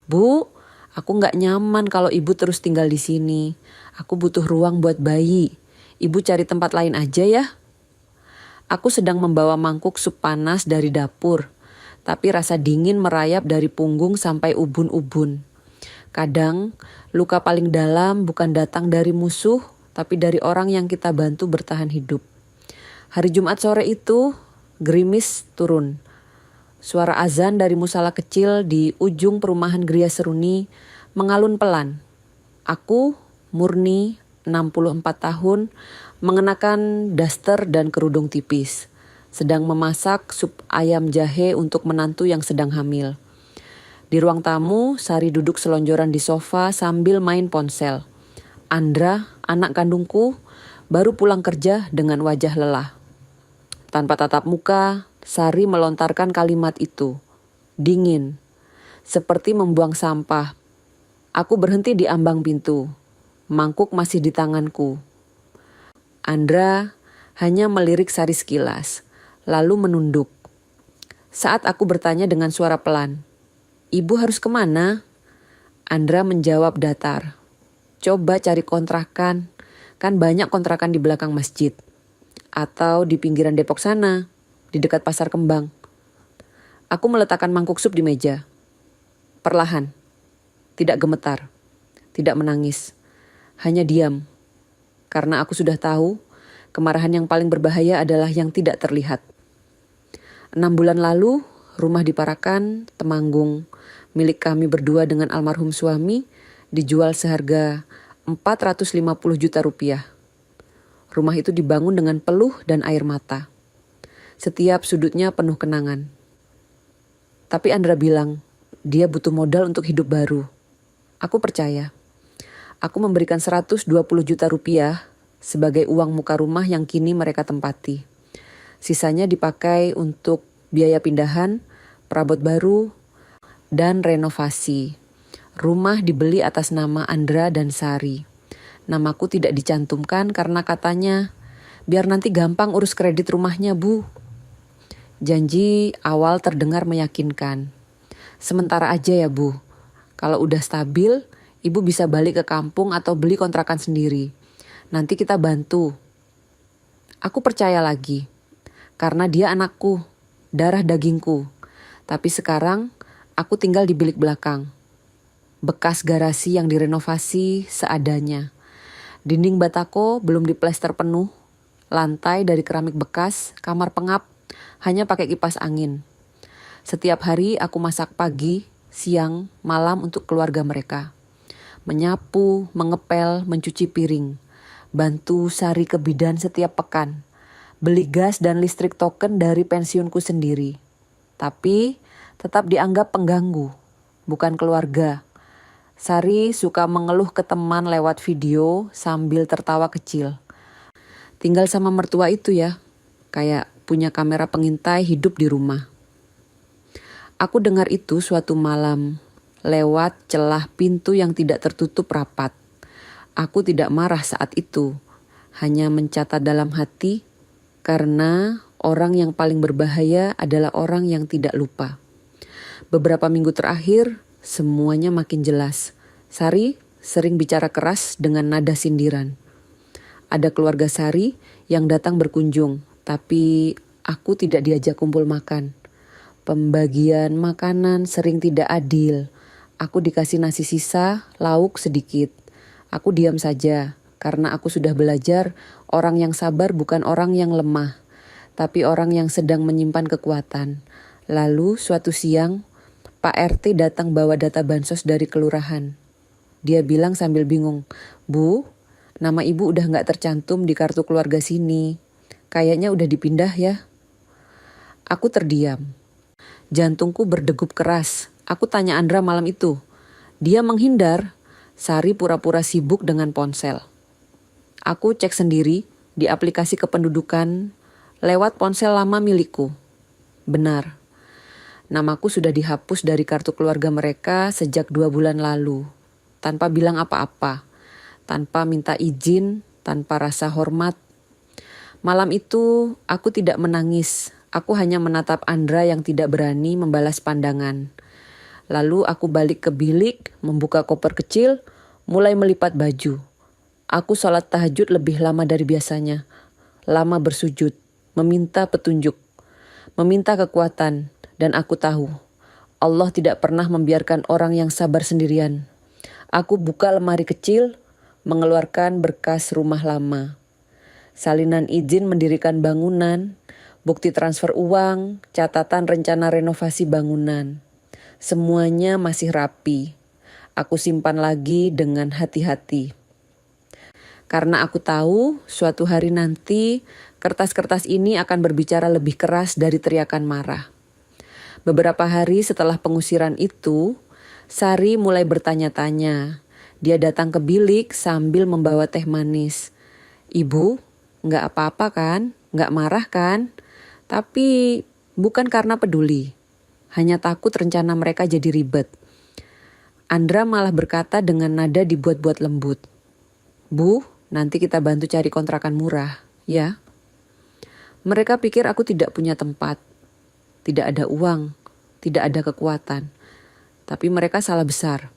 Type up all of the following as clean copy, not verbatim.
Bu, aku nggak nyaman kalau ibu terus tinggal di sini. Aku butuh ruang buat bayi. Ibu cari tempat lain aja ya. Aku sedang membawa mangkuk sup panas dari dapur, tapi rasa dingin merayap dari punggung sampai ubun-ubun. Kadang, luka paling dalam bukan datang dari musuh, tapi dari orang yang kita bantu bertahan hidup. Hari Jumat sore itu, gerimis turun. Suara azan dari musala kecil di ujung perumahan Gria Seruni mengalun pelan. Aku, murni, 64 tahun, mengenakan daster dan kerudung tipis, sedang memasak sup ayam jahe untuk menantu yang sedang hamil. Di ruang tamu, Sari duduk selonjoran di sofa sambil main ponsel. Andra, anak kandungku, baru pulang kerja dengan wajah lelah. Tanpa tatap muka, Sari melontarkan kalimat itu. Dingin, seperti membuang sampah. Aku berhenti di ambang pintu. Mangkuk masih di tanganku. Andra hanya melirik Sari sekilas, lalu menunduk. Saat aku bertanya dengan suara pelan, "Ibu harus kemana?" Andra menjawab datar. "Coba cari kontrakan, kan banyak kontrakan di belakang masjid. Atau di pinggiran Depok sana, di dekat Pasar Kembang." Aku meletakkan mangkuk sup di meja. Perlahan, tidak gemetar, tidak menangis, hanya diam. Karena aku sudah tahu, kemarahan yang paling berbahaya adalah yang tidak terlihat. 6 bulan lalu, rumah di Parakan, Temanggung, milik kami berdua dengan almarhum suami, dijual seharga 450 juta rupiah. Rumah itu dibangun dengan peluh dan air mata. Setiap sudutnya penuh kenangan. Tapi Andra bilang, dia butuh modal untuk hidup baru. Aku percaya. Aku memberikan 120 juta rupiah sebagai uang muka rumah yang kini mereka tempati. Sisanya dipakai untuk biaya pindahan, perabot baru, dan renovasi. Rumah dibeli atas nama Andra dan Sari. Namaku tidak dicantumkan karena katanya, biar nanti gampang urus kredit rumahnya, Bu. Janji awal terdengar meyakinkan. Sementara aja ya, Bu. Kalau udah stabil, Ibu bisa balik ke kampung atau beli kontrakan sendiri. Nanti kita bantu. Aku percaya lagi. Karena dia anakku, darah dagingku. Tapi sekarang, aku tinggal di bilik belakang. Bekas garasi yang direnovasi seadanya. Dinding batako belum diplester penuh. Lantai dari keramik bekas, kamar pengap, hanya pakai kipas angin. Setiap hari aku masak pagi, siang, malam untuk keluarga mereka. Menyapu, mengepel, mencuci piring. Bantu Sari ke bidan setiap pekan. Beli gas dan listrik token dari pensiunku sendiri. Tapi tetap dianggap pengganggu, bukan keluarga. Sari suka mengeluh ke teman lewat video sambil tertawa kecil. Tinggal sama mertua itu ya, kayak punya kamera pengintai hidup di rumah. Aku dengar itu suatu malam, lewat celah pintu yang tidak tertutup rapat. Aku tidak marah saat itu, hanya mencatat dalam hati, karena orang yang paling berbahaya adalah orang yang tidak lupa. Beberapa minggu terakhir, semuanya makin jelas. Sari sering bicara keras dengan nada sindiran. Ada keluarga Sari yang datang berkunjung, tapi aku tidak diajak kumpul makan. Pembagian makanan sering tidak adil. Aku dikasih nasi sisa, lauk sedikit. Aku diam saja, karena aku sudah belajar orang yang sabar bukan orang yang lemah, tapi orang yang sedang menyimpan kekuatan. Lalu suatu siang, Pak RT datang bawa data bansos dari kelurahan. Dia bilang sambil bingung, "Bu, nama ibu udah gak tercantum di kartu keluarga sini. Kayaknya udah dipindah ya." Aku terdiam. Jantungku berdegup keras. Aku tanya Andra malam itu. Dia menghindar. Sari pura-pura sibuk dengan ponsel. Aku cek sendiri di aplikasi kependudukan lewat ponsel lama milikku. Benar. Namaku sudah dihapus dari kartu keluarga mereka sejak 2 bulan lalu. Tanpa bilang apa-apa. Tanpa minta izin, tanpa rasa hormat. Malam itu aku tidak menangis. Aku hanya menatap Andra yang tidak berani membalas pandangan. Lalu aku balik ke bilik, membuka koper kecil, mulai melipat baju. Aku sholat tahajud lebih lama dari biasanya. Lama bersujud, meminta petunjuk, meminta kekuatan, dan aku tahu Allah tidak pernah membiarkan orang yang sabar sendirian. Aku buka lemari kecil, mengeluarkan berkas rumah lama. Salinan izin mendirikan bangunan, bukti transfer uang, catatan rencana renovasi bangunan. Semuanya masih rapi. Aku simpan lagi dengan hati-hati. Karena aku tahu suatu hari nanti kertas-kertas ini akan berbicara lebih keras dari teriakan marah. Beberapa hari setelah pengusiran itu, Sari mulai bertanya-tanya. Dia datang ke bilik sambil membawa teh manis. "Ibu, nggak apa-apa kan? Nggak marah kan?" Tapi bukan karena peduli. Hanya takut rencana mereka jadi ribet. Andra malah berkata dengan nada dibuat-buat lembut. "Bu, nanti kita bantu cari kontrakan murah, ya." Mereka pikir aku tidak punya tempat, tidak ada uang, tidak ada kekuatan. Tapi mereka salah besar.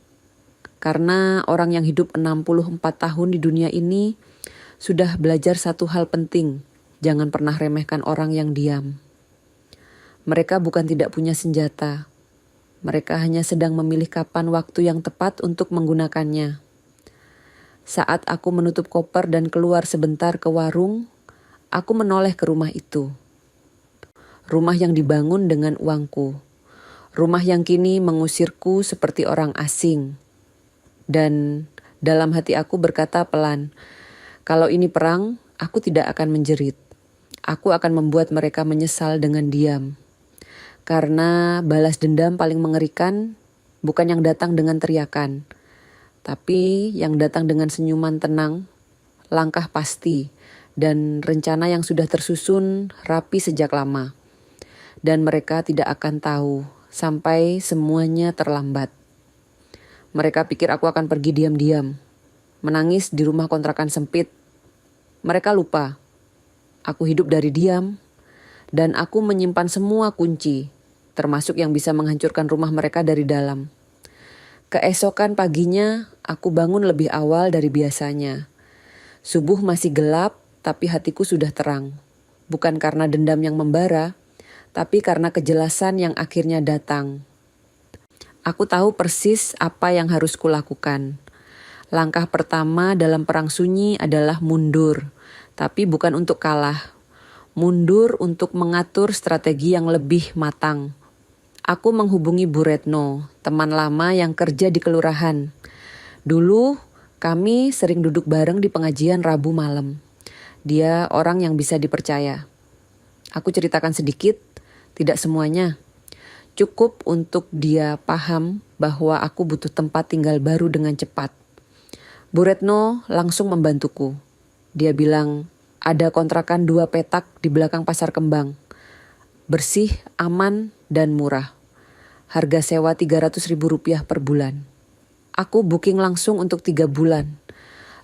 Karena orang yang hidup 64 tahun di dunia ini sudah belajar satu hal penting. Jangan pernah remehkan orang yang diam. Mereka bukan tidak punya senjata. Mereka hanya sedang memilih kapan waktu yang tepat untuk menggunakannya. Saat aku menutup koper dan keluar sebentar ke warung, aku menoleh ke rumah itu. Rumah yang dibangun dengan uangku. Rumah yang kini mengusirku seperti orang asing. Dan dalam hati aku berkata pelan, kalau ini perang, aku tidak akan menjerit. Aku akan membuat mereka menyesal dengan diam. Karena balas dendam paling mengerikan bukan yang datang dengan teriakan, tapi yang datang dengan senyuman tenang, langkah pasti, dan rencana yang sudah tersusun rapi sejak lama. Dan mereka tidak akan tahu sampai semuanya terlambat. Mereka pikir aku akan pergi diam-diam, menangis di rumah kontrakan sempit. Mereka lupa, aku hidup dari diam, dan aku menyimpan semua kunci, termasuk yang bisa menghancurkan rumah mereka dari dalam. Keesokan paginya, aku bangun lebih awal dari biasanya. Subuh masih gelap, tapi hatiku sudah terang. Bukan karena dendam yang membara, tapi karena kejelasan yang akhirnya datang. Aku tahu persis apa yang harus kulakukan. Langkah pertama dalam perang sunyi adalah mundur, tapi bukan untuk kalah. Mundur untuk mengatur strategi yang lebih matang. Aku menghubungi Bu Retno, teman lama yang kerja di kelurahan. Dulu kami sering duduk bareng di pengajian Rabu malam. Dia orang yang bisa dipercaya. Aku ceritakan sedikit, tidak semuanya. Cukup untuk dia paham bahwa aku butuh tempat tinggal baru dengan cepat. Bu Retno langsung membantuku. Dia bilang, ada kontrakan 2 petak di belakang Pasar Kembang. Bersih, aman, dan murah. Harga sewa Rp300.000 per bulan. Aku booking langsung untuk 3 bulan.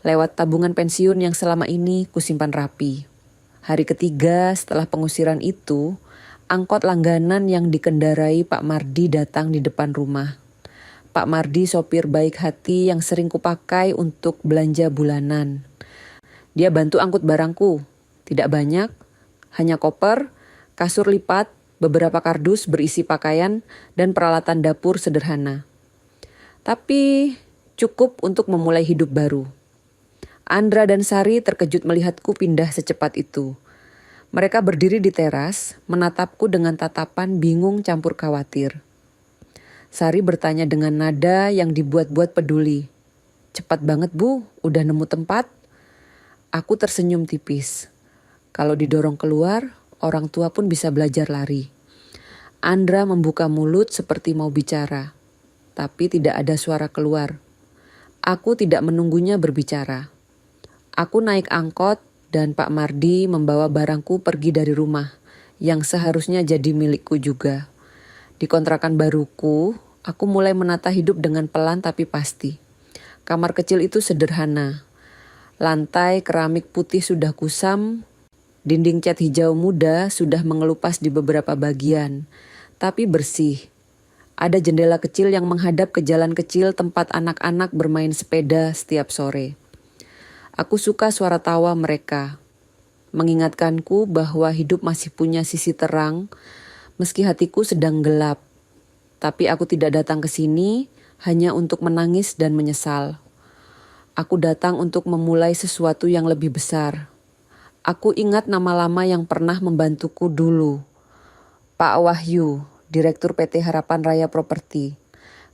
Lewat tabungan pensiun yang selama ini kusimpan rapi. Hari ketiga setelah pengusiran itu, angkot langganan yang dikendarai Pak Mardi datang di depan rumah. Pak Mardi sopir baik hati yang sering kupakai untuk belanja bulanan. Dia bantu angkut barangku, tidak banyak, hanya koper, kasur lipat, beberapa kardus berisi pakaian, dan peralatan dapur sederhana. Tapi cukup untuk memulai hidup baru. Andra dan Sari terkejut melihatku pindah secepat itu. Mereka berdiri di teras, menatapku dengan tatapan bingung campur khawatir. Sari bertanya dengan nada yang dibuat-buat peduli. "Cepat banget Bu, udah nemu tempat?" Aku tersenyum tipis. Kalau didorong keluar, orang tua pun bisa belajar lari. Andra membuka mulut seperti mau bicara, tapi tidak ada suara keluar. Aku tidak menunggunya berbicara. Aku naik angkot dan Pak Mardi membawa barangku pergi dari rumah yang seharusnya jadi milikku juga. Di kontrakan baruku, aku mulai menata hidup dengan pelan tapi pasti. Kamar kecil itu sederhana. Lantai keramik putih sudah kusam, dinding cat hijau muda sudah mengelupas di beberapa bagian, tapi bersih. Ada jendela kecil yang menghadap ke jalan kecil tempat anak-anak bermain sepeda setiap sore. Aku suka suara tawa mereka, mengingatkanku bahwa hidup masih punya sisi terang, meski hatiku sedang gelap. Tapi aku tidak datang ke sini hanya untuk menangis dan menyesal. Aku datang untuk memulai sesuatu yang lebih besar. Aku ingat nama lama yang pernah membantuku dulu. Pak Wahyu, Direktur PT Harapan Raya Properti.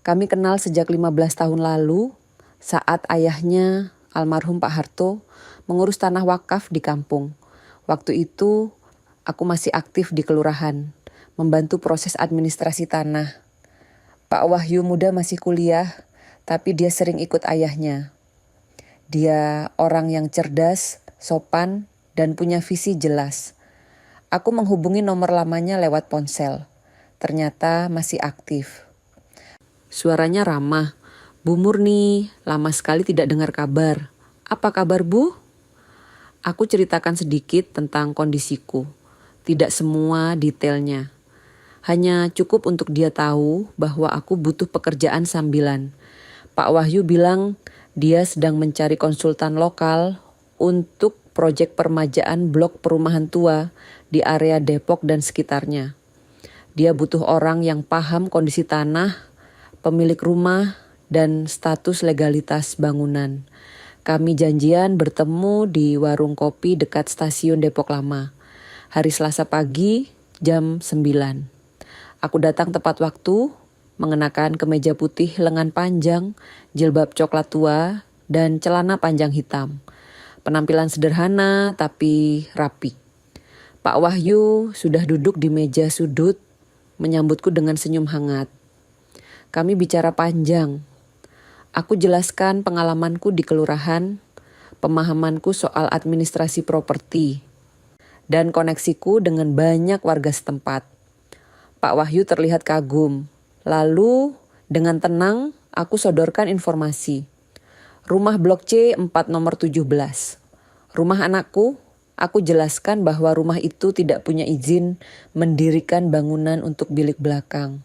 Kami kenal sejak 15 tahun lalu saat ayahnya, almarhum Pak Harto, mengurus tanah wakaf di kampung. Waktu itu aku masih aktif di kelurahan, membantu proses administrasi tanah. Pak Wahyu muda masih kuliah, tapi dia sering ikut ayahnya. Dia orang yang cerdas, sopan, dan punya visi jelas. Aku menghubungi nomor lamanya lewat ponsel. Ternyata masih aktif. Suaranya ramah. Bu Murni, lama sekali tidak dengar kabar. Apa kabar, Bu? Aku ceritakan sedikit tentang kondisiku. Tidak semua detailnya. Hanya cukup untuk dia tahu bahwa aku butuh pekerjaan sambilan. Pak Wahyu bilang dia sedang mencari konsultan lokal untuk proyek permajaan blok perumahan tua di area Depok dan sekitarnya. Dia butuh orang yang paham kondisi tanah, pemilik rumah, dan status legalitas bangunan. Kami janjian bertemu di warung kopi dekat stasiun Depok Lama. Hari Selasa pagi jam 9. Aku datang tepat waktu, mengenakan kemeja putih lengan panjang, jilbab coklat tua, dan celana panjang hitam. Penampilan sederhana tapi rapi. Pak Wahyu sudah duduk di meja sudut, menyambutku dengan senyum hangat. Kami bicara panjang. Aku jelaskan pengalamanku di kelurahan, pemahamanku soal administrasi properti, dan koneksiku dengan banyak warga setempat. Pak Wahyu terlihat kagum. Lalu dengan tenang aku sodorkan informasi. Rumah blok C 4 nomor 17. Rumah anakku, aku jelaskan bahwa rumah itu tidak punya izin mendirikan bangunan untuk bilik belakang.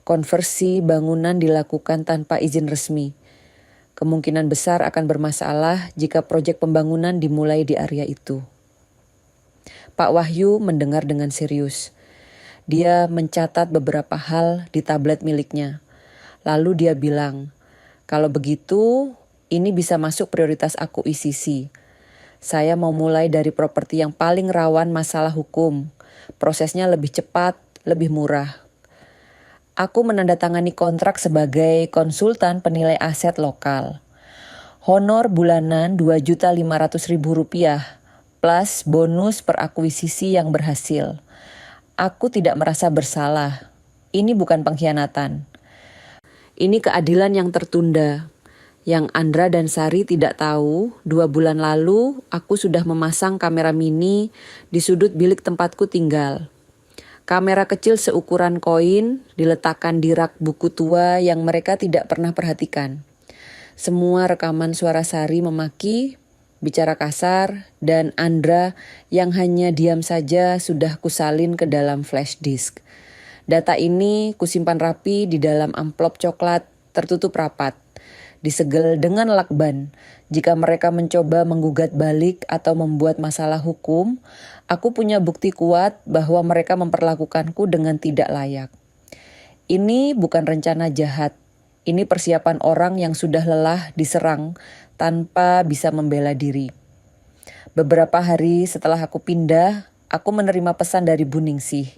Konversi bangunan dilakukan tanpa izin resmi. Kemungkinan besar akan bermasalah jika proyek pembangunan dimulai di area itu. Pak Wahyu mendengar dengan serius. Dia mencatat beberapa hal di tablet miliknya. Lalu dia bilang, kalau begitu ini bisa masuk prioritas aku ICC. Saya mau mulai dari properti yang paling rawan masalah hukum. Prosesnya lebih cepat, lebih murah. Aku menandatangani kontrak sebagai konsultan penilai aset lokal. Honor bulanan Rp2.500.000 plus bonus per akuisisi yang berhasil. Aku tidak merasa bersalah. Ini bukan pengkhianatan. Ini keadilan yang tertunda. Yang Andra dan Sari tidak tahu, 2 bulan lalu aku sudah memasang kamera mini di sudut bilik tempatku tinggal. Kamera kecil seukuran koin diletakkan di rak buku tua yang mereka tidak pernah perhatikan. Semua rekaman suara Sari memaki, bicara kasar, dan Andra yang hanya diam saja sudah kusalin ke dalam flash disk. Data ini kusimpan rapi di dalam amplop coklat tertutup rapat. Disegel dengan lakban. Jika mereka mencoba menggugat balik atau membuat masalah hukum, aku punya bukti kuat bahwa mereka memperlakukanku dengan tidak layak. Ini bukan rencana jahat. Ini persiapan orang yang sudah lelah diserang tanpa bisa membela diri. Beberapa hari setelah aku pindah, aku menerima pesan dari Bu Ningsih,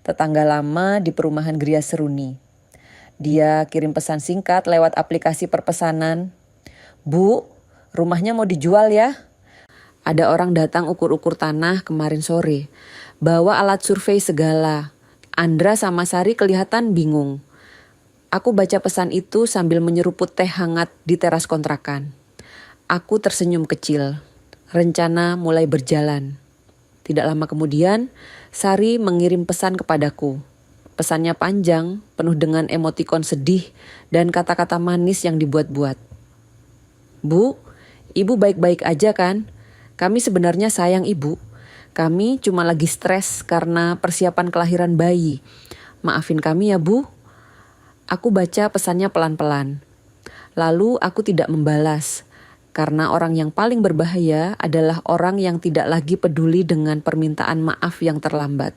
tetangga lama di perumahan Gria Seruni. Dia kirim pesan singkat lewat aplikasi perpesanan. Bu, rumahnya mau dijual ya? Ada orang datang ukur-ukur tanah kemarin sore. Bawa alat survei segala. Andra sama Sari kelihatan bingung. Aku baca pesan itu sambil menyeruput teh hangat di teras kontrakan. Aku tersenyum kecil. Rencana mulai berjalan. Tidak lama kemudian, Sari mengirim pesan kepadaku. Pesannya panjang, penuh dengan emotikon sedih dan kata-kata manis yang dibuat-buat. Bu, ibu baik-baik aja kan? Kami sebenarnya sayang ibu. Kami cuma lagi stres karena persiapan kelahiran bayi. Maafin kami ya bu. Aku baca pesannya pelan-pelan. Lalu aku tidak membalas, karena orang yang paling berbahaya adalah orang yang tidak lagi peduli dengan permintaan maaf yang terlambat.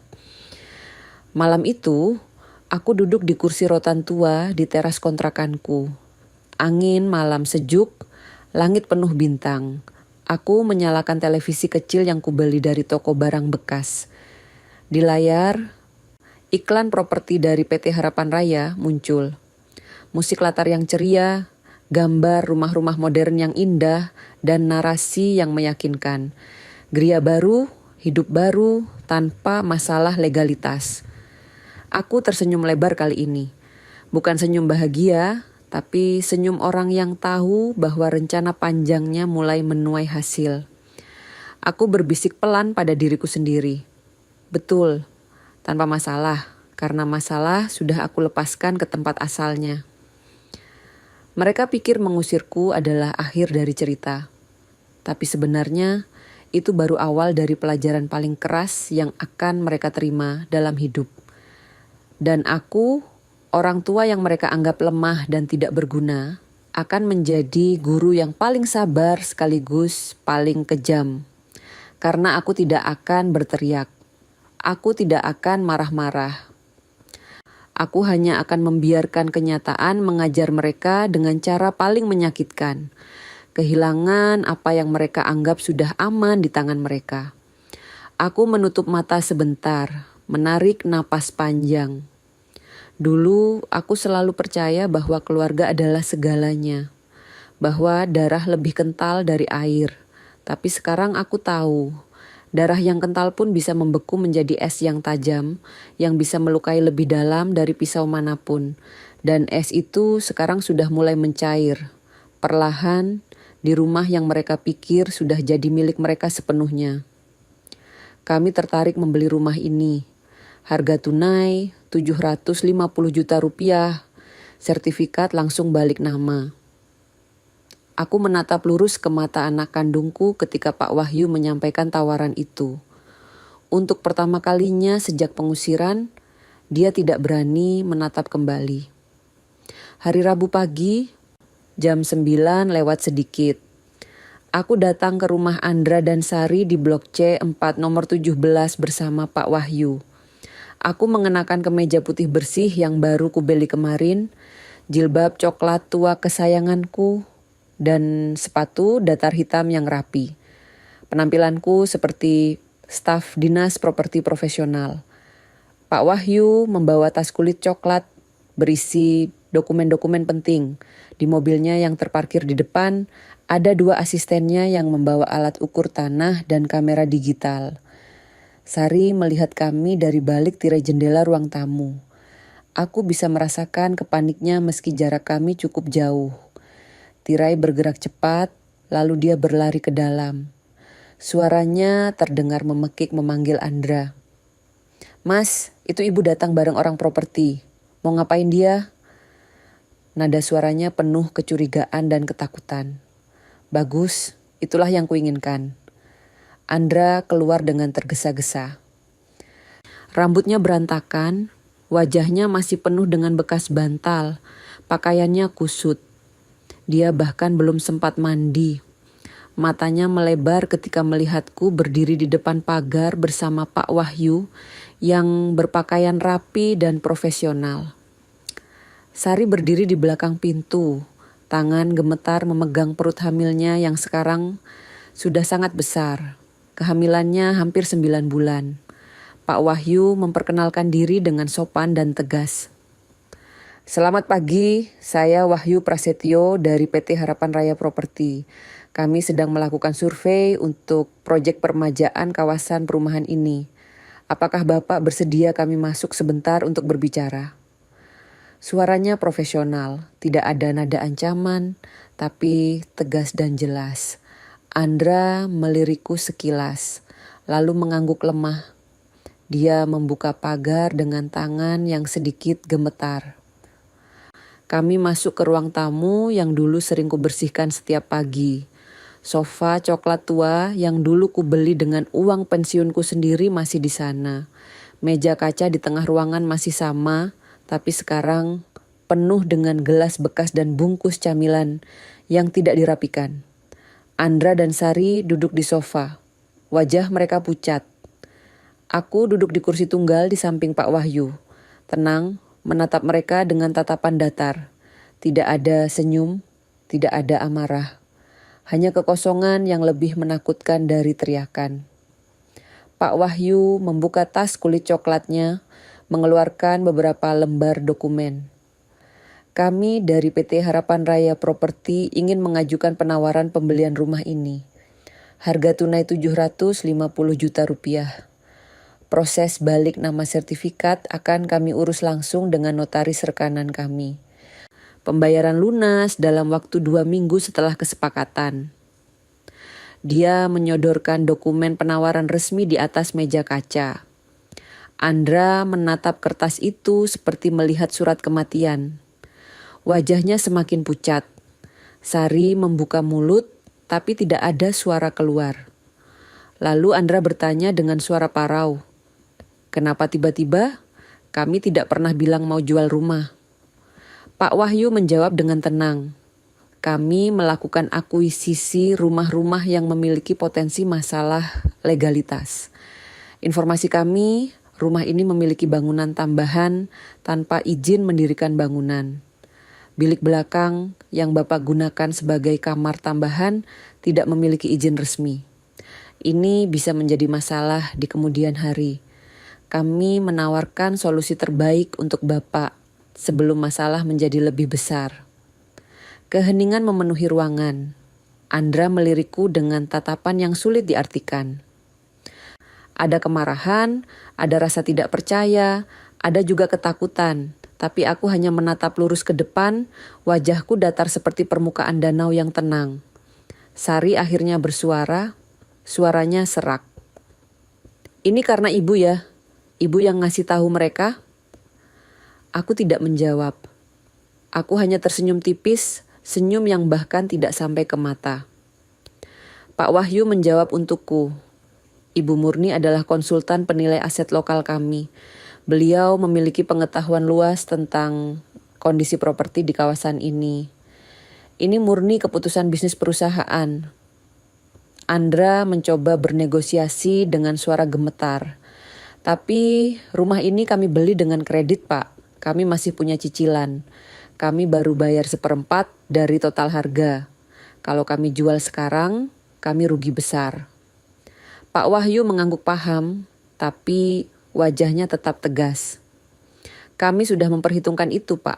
Malam itu, aku duduk di kursi rotan tua di teras kontrakanku. Angin malam sejuk, langit penuh bintang. Aku menyalakan televisi kecil yang kubeli dari toko barang bekas. Di layar, iklan properti dari PT Harapan Raya muncul. Musik latar yang ceria, gambar rumah-rumah modern yang indah, dan narasi yang meyakinkan. Gria baru, hidup baru, tanpa masalah legalitas. Aku tersenyum lebar kali ini. Bukan senyum bahagia, tapi senyum orang yang tahu bahwa rencana panjangnya mulai menuai hasil. Aku berbisik pelan pada diriku sendiri. Betul, tanpa masalah, karena masalah sudah aku lepaskan ke tempat asalnya. Mereka pikir mengusirku adalah akhir dari cerita. Tapi sebenarnya itu baru awal dari pelajaran paling keras yang akan mereka terima dalam hidup. Dan aku, orang tua yang mereka anggap lemah dan tidak berguna, akan menjadi guru yang paling sabar sekaligus paling kejam. Karena aku tidak akan berteriak. Aku tidak akan marah-marah. Aku hanya akan membiarkan kenyataan mengajar mereka dengan cara paling menyakitkan. Kehilangan apa yang mereka anggap sudah aman di tangan mereka. Aku menutup mata sebentar, menarik napas panjang. Dulu aku selalu percaya bahwa keluarga adalah segalanya. Bahwa darah lebih kental dari air. Tapi sekarang aku tahu. Darah yang kental pun bisa membeku menjadi es yang tajam, yang bisa melukai lebih dalam dari pisau manapun. Dan es itu sekarang sudah mulai mencair. Perlahan, di rumah yang mereka pikir sudah jadi milik mereka sepenuhnya. Kami tertarik membeli rumah ini. Harga tunai 750 juta rupiah. Sertifikat langsung balik nama. Aku menatap lurus ke mata anak kandungku ketika Pak Wahyu menyampaikan tawaran itu. Untuk pertama kalinya sejak pengusiran, dia tidak berani menatap kembali. Hari Rabu pagi, jam 9 lewat sedikit. Aku datang ke rumah Andra dan Sari di Blok C 4 nomor 17 bersama Pak Wahyu. Aku mengenakan kemeja putih bersih yang baru kubeli kemarin, jilbab coklat tua kesayanganku, dan sepatu datar hitam yang rapi. Penampilanku seperti staf dinas properti profesional. Pak Wahyu membawa tas kulit coklat berisi dokumen-dokumen penting. Di mobilnya yang terparkir di depan, ada 2 asistennya yang membawa alat ukur tanah dan kamera digital. Sari melihat kami dari balik tirai jendela ruang tamu. Aku bisa merasakan kepaniknya meski jarak kami cukup jauh. Tirai bergerak cepat, lalu dia berlari ke dalam. Suaranya terdengar memekik memanggil Andra. "Mas, itu ibu datang bareng orang properti. Mau ngapain dia?" Nada suaranya penuh kecurigaan dan ketakutan. "Bagus, itulah yang kuinginkan." Andra keluar dengan tergesa-gesa. Rambutnya berantakan, wajahnya masih penuh dengan bekas bantal, pakaiannya kusut. Dia bahkan belum sempat mandi. Matanya melebar ketika melihatku berdiri di depan pagar bersama Pak Wahyu yang berpakaian rapi dan profesional. Sari berdiri di belakang pintu, tangan gemetar memegang perut hamilnya yang sekarang sudah sangat besar. Kehamilannya hampir 9 bulan. Pak Wahyu memperkenalkan diri dengan sopan dan tegas. "Selamat pagi, saya Wahyu Prasetyo dari PT Harapan Raya Properti. Kami sedang melakukan survei untuk proyek permajaan kawasan perumahan ini. Apakah Bapak bersedia kami masuk sebentar untuk berbicara?" Suaranya profesional, tidak ada nada ancaman, tapi tegas dan jelas. Andra melirikku sekilas, lalu mengangguk lemah. Dia membuka pagar dengan tangan yang sedikit gemetar. Kami masuk ke ruang tamu yang dulu sering kubersihkan setiap pagi. Sofa coklat tua yang dulu kubeli dengan uang pensiunku sendiri masih di sana. Meja kaca di tengah ruangan masih sama, tapi sekarang penuh dengan gelas bekas dan bungkus camilan yang tidak dirapikan. Andra dan Sari duduk di sofa. Wajah mereka pucat. Aku duduk di kursi tunggal di samping Pak Wahyu. Tenang, menatap mereka dengan tatapan datar. Tidak ada senyum, tidak ada amarah. Hanya kekosongan yang lebih menakutkan dari teriakan. Pak Wahyu membuka tas kulit coklatnya, mengeluarkan beberapa lembar dokumen. Kami dari PT Harapan Raya Properti ingin mengajukan penawaran pembelian rumah ini. Harga tunai 750 juta rupiah. Proses balik nama sertifikat akan kami urus langsung dengan notaris rekanan kami. Pembayaran lunas dalam waktu 2 minggu setelah kesepakatan. Dia menyodorkan dokumen penawaran resmi di atas meja kaca. Andra menatap kertas itu seperti melihat surat kematian. Wajahnya semakin pucat. Sari membuka mulut, tapi tidak ada suara keluar. Lalu Andra bertanya dengan suara parau, "Kenapa tiba-tiba? Kami tidak pernah bilang mau jual rumah." Pak Wahyu menjawab dengan tenang, "Kami melakukan akuisisi rumah-rumah yang memiliki potensi masalah legalitas. Informasi kami, rumah ini memiliki bangunan tambahan tanpa izin mendirikan bangunan. Bilik belakang yang Bapak gunakan sebagai kamar tambahan tidak memiliki izin resmi. Ini bisa menjadi masalah di kemudian hari. Kami menawarkan solusi terbaik untuk Bapak sebelum masalah menjadi lebih besar." Keheningan memenuhi ruangan. Andra melirikku dengan tatapan yang sulit diartikan. Ada kemarahan, ada rasa tidak percaya, ada juga ketakutan. Tapi aku hanya menatap lurus ke depan, wajahku datar seperti permukaan danau yang tenang. Sari akhirnya bersuara, suaranya serak. "Ini karena ibu ya? Ibu yang ngasih tahu mereka?" Aku tidak menjawab. Aku hanya tersenyum tipis, senyum yang bahkan tidak sampai ke mata. Pak Wahyu menjawab untukku. Ibu Murni adalah konsultan penilai aset lokal kami. Beliau memiliki pengetahuan luas tentang kondisi properti di kawasan ini. Ini murni keputusan bisnis perusahaan. Andra mencoba bernegosiasi dengan suara gemetar. "Tapi rumah ini kami beli dengan kredit, Pak. Kami masih punya cicilan. Kami baru bayar 1/4 dari total harga. Kalau kami jual sekarang, kami rugi besar." Pak Wahyu mengangguk paham, tapi wajahnya tetap tegas. "Kami sudah memperhitungkan itu, Pak.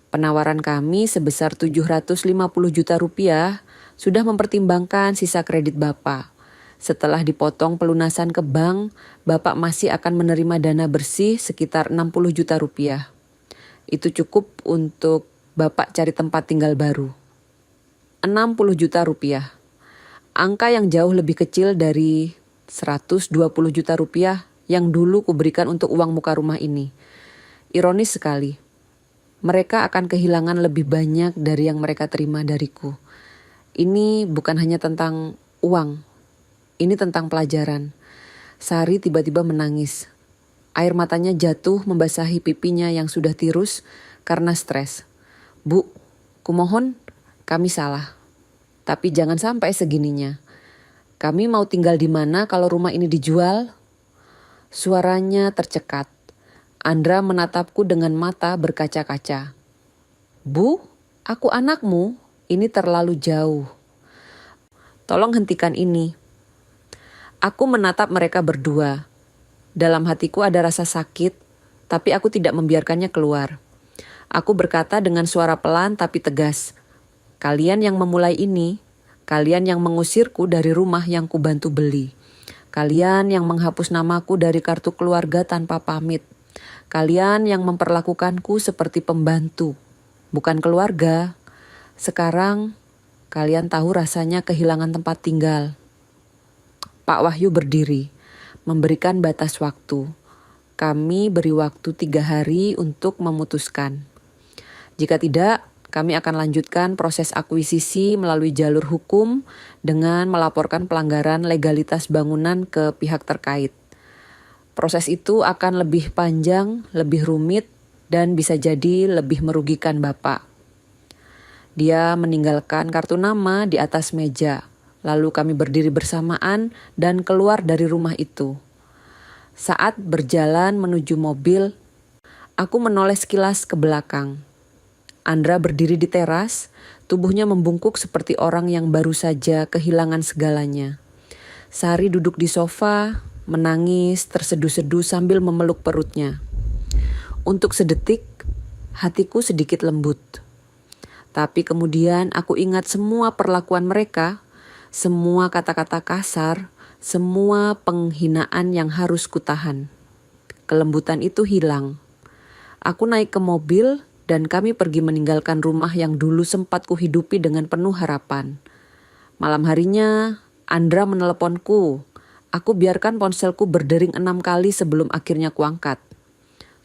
Penawaran kami sebesar 750 juta rupiah sudah mempertimbangkan sisa kredit Bapak. Setelah dipotong pelunasan ke bank, Bapak masih akan menerima dana bersih sekitar 60 juta rupiah. Itu cukup untuk Bapak cari tempat tinggal baru." 60 juta rupiah. Angka yang jauh lebih kecil dari 120 juta rupiah yang dulu kuberikan untuk uang muka rumah ini. Ironis sekali. Mereka akan kehilangan lebih banyak dari yang mereka terima dariku. Ini bukan hanya tentang uang. Ini tentang pelajaran. Sari tiba-tiba menangis. Air matanya jatuh membasahi pipinya yang sudah tirus karena stres. "Bu, kumohon, kami salah. Tapi jangan sampai segininya. Kami mau tinggal di mana kalau rumah ini dijual?" Suaranya tercekat. Andra menatapku dengan mata berkaca-kaca. "Bu, aku anakmu. Ini terlalu jauh. Tolong hentikan ini." Aku menatap mereka berdua. Dalam hatiku ada rasa sakit, tapi aku tidak membiarkannya keluar. Aku berkata dengan suara pelan tapi tegas, "Kalian yang memulai ini, kalian yang mengusirku dari rumah yang kubantu beli. Kalian yang menghapus namaku dari kartu keluarga tanpa pamit. Kalian yang memperlakukanku seperti pembantu, bukan keluarga. Sekarang, kalian tahu rasanya kehilangan tempat tinggal." Pak Wahyu berdiri, memberikan batas waktu. Kami beri waktu 3 hari untuk memutuskan. Jika tidak, kami akan lanjutkan proses akuisisi melalui jalur hukum dengan melaporkan pelanggaran legalitas bangunan ke pihak terkait. Proses itu akan lebih panjang, lebih rumit, dan bisa jadi lebih merugikan Bapak. Dia meninggalkan kartu nama di atas meja, lalu kami berdiri bersamaan dan keluar dari rumah itu. Saat berjalan menuju mobil, aku menoleh sekilas ke belakang. Andra berdiri di teras, tubuhnya membungkuk seperti orang yang baru saja kehilangan segalanya. Sari duduk di sofa, menangis terseduh-seduh sambil memeluk perutnya. Untuk sedetik, hatiku sedikit lembut. Tapi kemudian aku ingat semua perlakuan mereka, semua kata-kata kasar, semua penghinaan yang harus kutahan. Kelembutan itu hilang. Aku naik ke mobil dan kami pergi meninggalkan rumah yang dulu sempat kuhidupi dengan penuh harapan. Malam harinya, Andra meneleponku. Aku biarkan ponselku berdering 6 kali sebelum akhirnya kuangkat.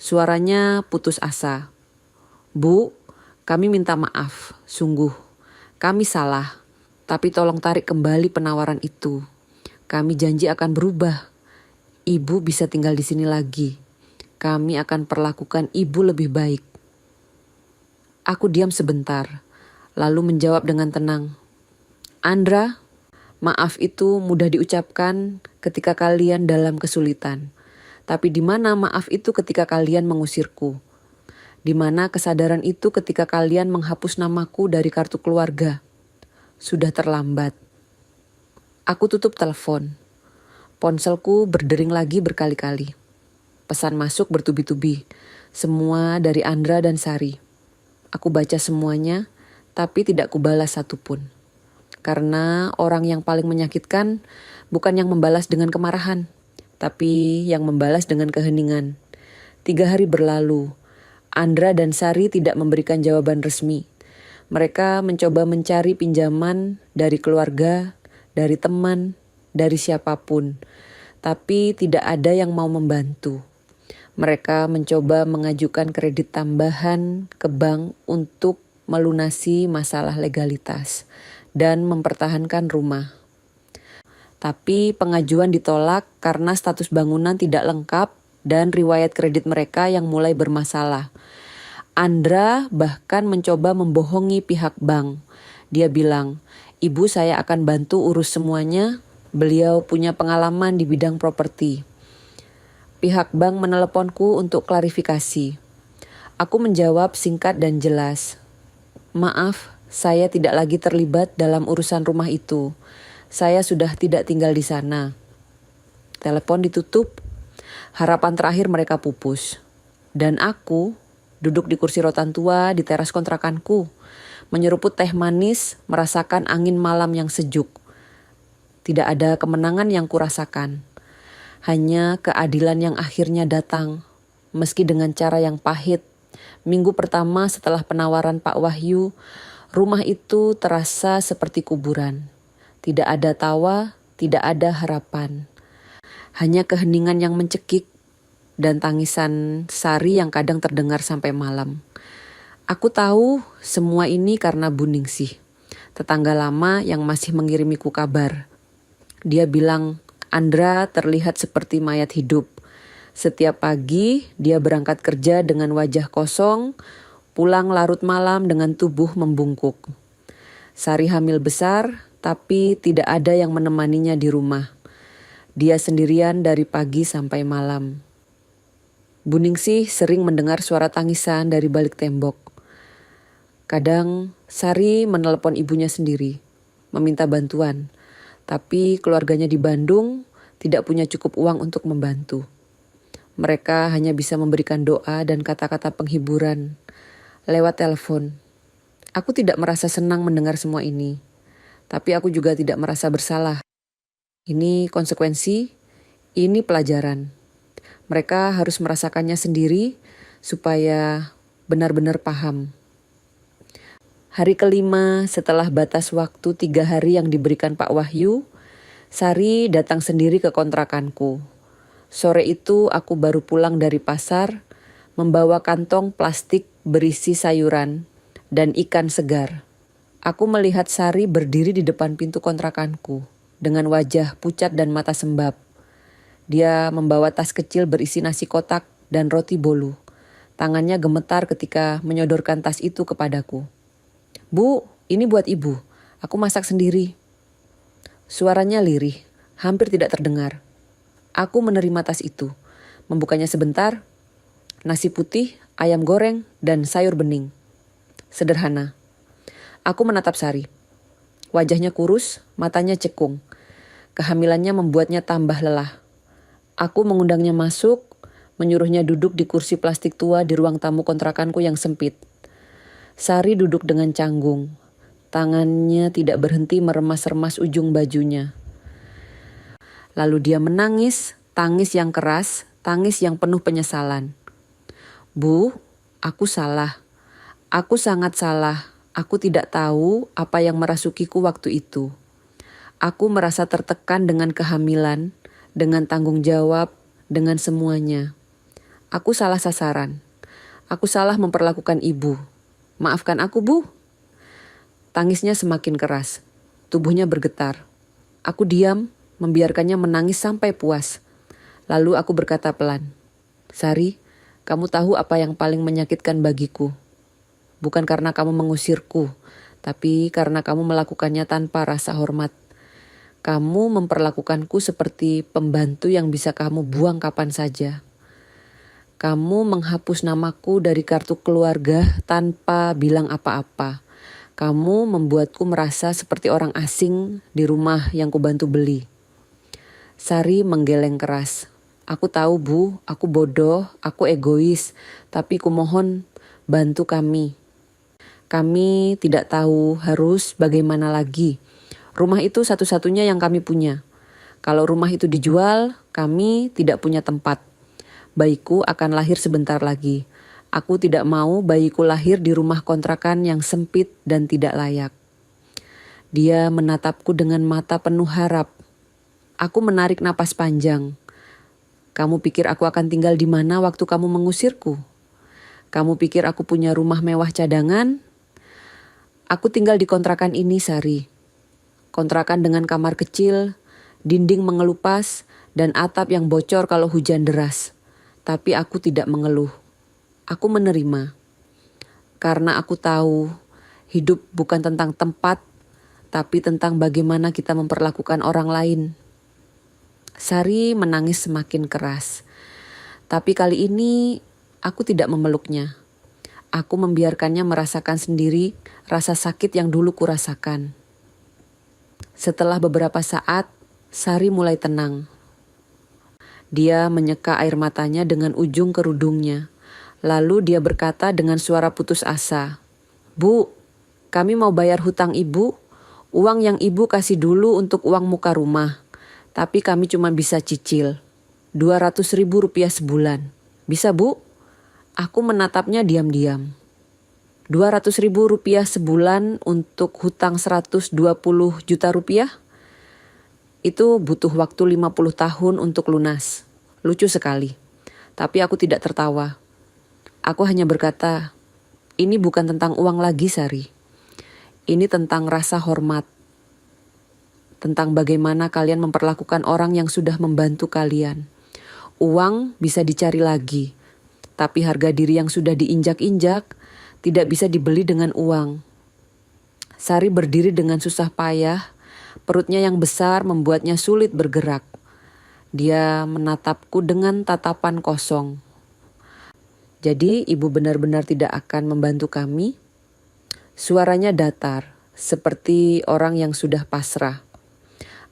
Suaranya putus asa. "Bu, kami minta maaf, sungguh. Kami salah, tapi tolong tarik kembali penawaran itu. Kami janji akan berubah. Ibu bisa tinggal di sini lagi. Kami akan perlakukan ibu lebih baik." Aku diam sebentar, lalu menjawab dengan tenang. "Andra, maaf itu mudah diucapkan ketika kalian dalam kesulitan. Tapi di mana maaf itu ketika kalian mengusirku? Di mana kesadaran itu ketika kalian menghapus namaku dari kartu keluarga? Sudah terlambat." Aku tutup telepon. Ponselku berdering lagi berkali-kali. Pesan masuk bertubi-tubi. Semua dari Andra dan Sari. Aku baca semuanya, tapi tidak kubalas satupun. Karena orang yang paling menyakitkan bukan yang membalas dengan kemarahan, tapi yang membalas dengan keheningan. 3 hari berlalu, Andra dan Sari tidak memberikan jawaban resmi. Mereka mencoba mencari pinjaman dari keluarga, dari teman, dari siapapun. Tapi tidak ada yang mau membantu. Mereka mencoba mengajukan kredit tambahan ke bank untuk melunasi masalah legalitas dan mempertahankan rumah. Tapi pengajuan ditolak karena status bangunan tidak lengkap dan riwayat kredit mereka yang mulai bermasalah. Andra bahkan mencoba membohongi pihak bank. Dia bilang, "Ibu saya akan bantu urus semuanya. Beliau punya pengalaman di bidang properti." Pihak bank meneleponku untuk klarifikasi. Aku menjawab singkat dan jelas. "Maaf, saya tidak lagi terlibat dalam urusan rumah itu. Saya sudah tidak tinggal di sana." Telepon ditutup. Harapan terakhir mereka pupus. Dan aku duduk di kursi rotan tua di teras kontrakanku, menyeruput teh manis, merasakan angin malam yang sejuk. Tidak ada kemenangan yang kurasakan. Hanya keadilan yang akhirnya datang, meski dengan cara yang pahit. Minggu pertama setelah penawaran Pak Wahyu, rumah itu terasa seperti kuburan. Tidak ada tawa, tidak ada harapan. Hanya keheningan yang mencekik dan tangisan Sari yang kadang terdengar sampai malam. Aku tahu semua ini karena Bu Ningsih, tetangga lama yang masih mengirimiku kabar. Dia bilang, "Andra terlihat seperti mayat hidup. Setiap pagi dia berangkat kerja dengan wajah kosong, pulang larut malam dengan tubuh membungkuk." Sari hamil besar, tapi tidak ada yang menemaninya di rumah. Dia sendirian dari pagi sampai malam. Bu Ningsih sering mendengar suara tangisan dari balik tembok. Kadang Sari menelepon ibunya sendiri, meminta bantuan. Tapi keluarganya di Bandung tidak punya cukup uang untuk membantu. Mereka hanya bisa memberikan doa dan kata-kata penghiburan lewat telepon. Aku tidak merasa senang mendengar semua ini. Tapi aku juga tidak merasa bersalah. Ini konsekuensi, ini pelajaran. Mereka harus merasakannya sendiri supaya benar-benar paham. Hari kelima setelah batas waktu 3 hari yang diberikan Pak Wahyu, Sari datang sendiri ke kontrakanku. Sore itu aku baru pulang dari pasar, membawa kantong plastik berisi sayuran dan ikan segar. Aku melihat Sari berdiri di depan pintu kontrakanku dengan wajah pucat dan mata sembab. Dia membawa tas kecil berisi nasi kotak dan roti bolu. Tangannya gemetar ketika menyodorkan tas itu kepadaku. "Bu, ini buat ibu. Aku masak sendiri." Suaranya lirih, hampir tidak terdengar. Aku menerima tas itu, membukanya sebentar. Nasi putih, ayam goreng, dan sayur bening. Sederhana. Aku menatap Sari. Wajahnya kurus, matanya cekung. Kehamilannya membuatnya tambah lelah. Aku mengundangnya masuk, menyuruhnya duduk di kursi plastik tua di ruang tamu kontrakanku yang sempit. Sari duduk dengan canggung. Tangannya tidak berhenti meremas-remas ujung bajunya. Lalu dia menangis, tangis yang keras, tangis yang penuh penyesalan. "Bu, aku salah. Aku sangat salah. Aku tidak tahu apa yang merasukiku waktu itu. Aku merasa tertekan dengan kehamilan, dengan tanggung jawab, dengan semuanya. Aku salah sasaran. Aku salah memperlakukan ibu. Maafkan aku, Bu." Tangisnya semakin keras. Tubuhnya bergetar. Aku diam, membiarkannya menangis sampai puas. Lalu aku berkata pelan, "Sari, kamu tahu apa yang paling menyakitkan bagiku. Bukan karena kamu mengusirku, tapi karena kamu melakukannya tanpa rasa hormat. Kamu memperlakukanku seperti pembantu yang bisa kamu buang kapan saja. Kamu menghapus namaku dari kartu keluarga tanpa bilang apa-apa. Kamu membuatku merasa seperti orang asing di rumah yang kubantu beli." Sari menggeleng keras. "Aku tahu, Bu, aku bodoh, aku egois, tapi kumohon bantu kami. Kami tidak tahu harus bagaimana lagi. Rumah itu satu-satunya yang kami punya. Kalau rumah itu dijual, kami tidak punya tempat. Bayiku akan lahir sebentar lagi. Aku tidak mau bayiku lahir di rumah kontrakan yang sempit dan tidak layak." Dia menatapku dengan mata penuh harap. Aku menarik napas panjang. "Kamu pikir aku akan tinggal di mana waktu kamu mengusirku? Kamu pikir aku punya rumah mewah cadangan? Aku tinggal di kontrakan ini, Sari. Kontrakan dengan kamar kecil, dinding mengelupas, dan atap yang bocor kalau hujan deras. Tapi aku tidak mengeluh. Aku menerima. Karena aku tahu hidup bukan tentang tempat, tapi tentang bagaimana kita memperlakukan orang lain." Sari menangis semakin keras. Tapi kali ini aku tidak memeluknya. Aku membiarkannya merasakan sendiri rasa sakit yang dulu kurasakan. Setelah beberapa saat, Sari mulai tenang. Dia menyeka air matanya dengan ujung kerudungnya. Lalu dia berkata dengan suara putus asa, "Bu, kami mau bayar hutang ibu. Uang yang ibu kasih dulu untuk uang muka rumah. Tapi kami cuma bisa cicil. 200.000 rupiah sebulan. Bisa, Bu?" Aku menatapnya diam-diam. 200.000 rupiah sebulan untuk hutang 120 juta rupiah? Itu butuh waktu 50 tahun untuk lunas. Lucu sekali. Tapi aku tidak tertawa. Aku hanya berkata, "Ini bukan tentang uang lagi, Sari. Ini tentang rasa hormat. Tentang bagaimana kalian memperlakukan orang yang sudah membantu kalian. Uang bisa dicari lagi. Tapi harga diri yang sudah diinjak-injak tidak bisa dibeli dengan uang." Sari berdiri dengan susah payah. Perutnya yang besar membuatnya sulit bergerak. Dia menatapku dengan tatapan kosong. "Jadi ibu benar-benar tidak akan membantu kami?" Suaranya datar, seperti orang yang sudah pasrah.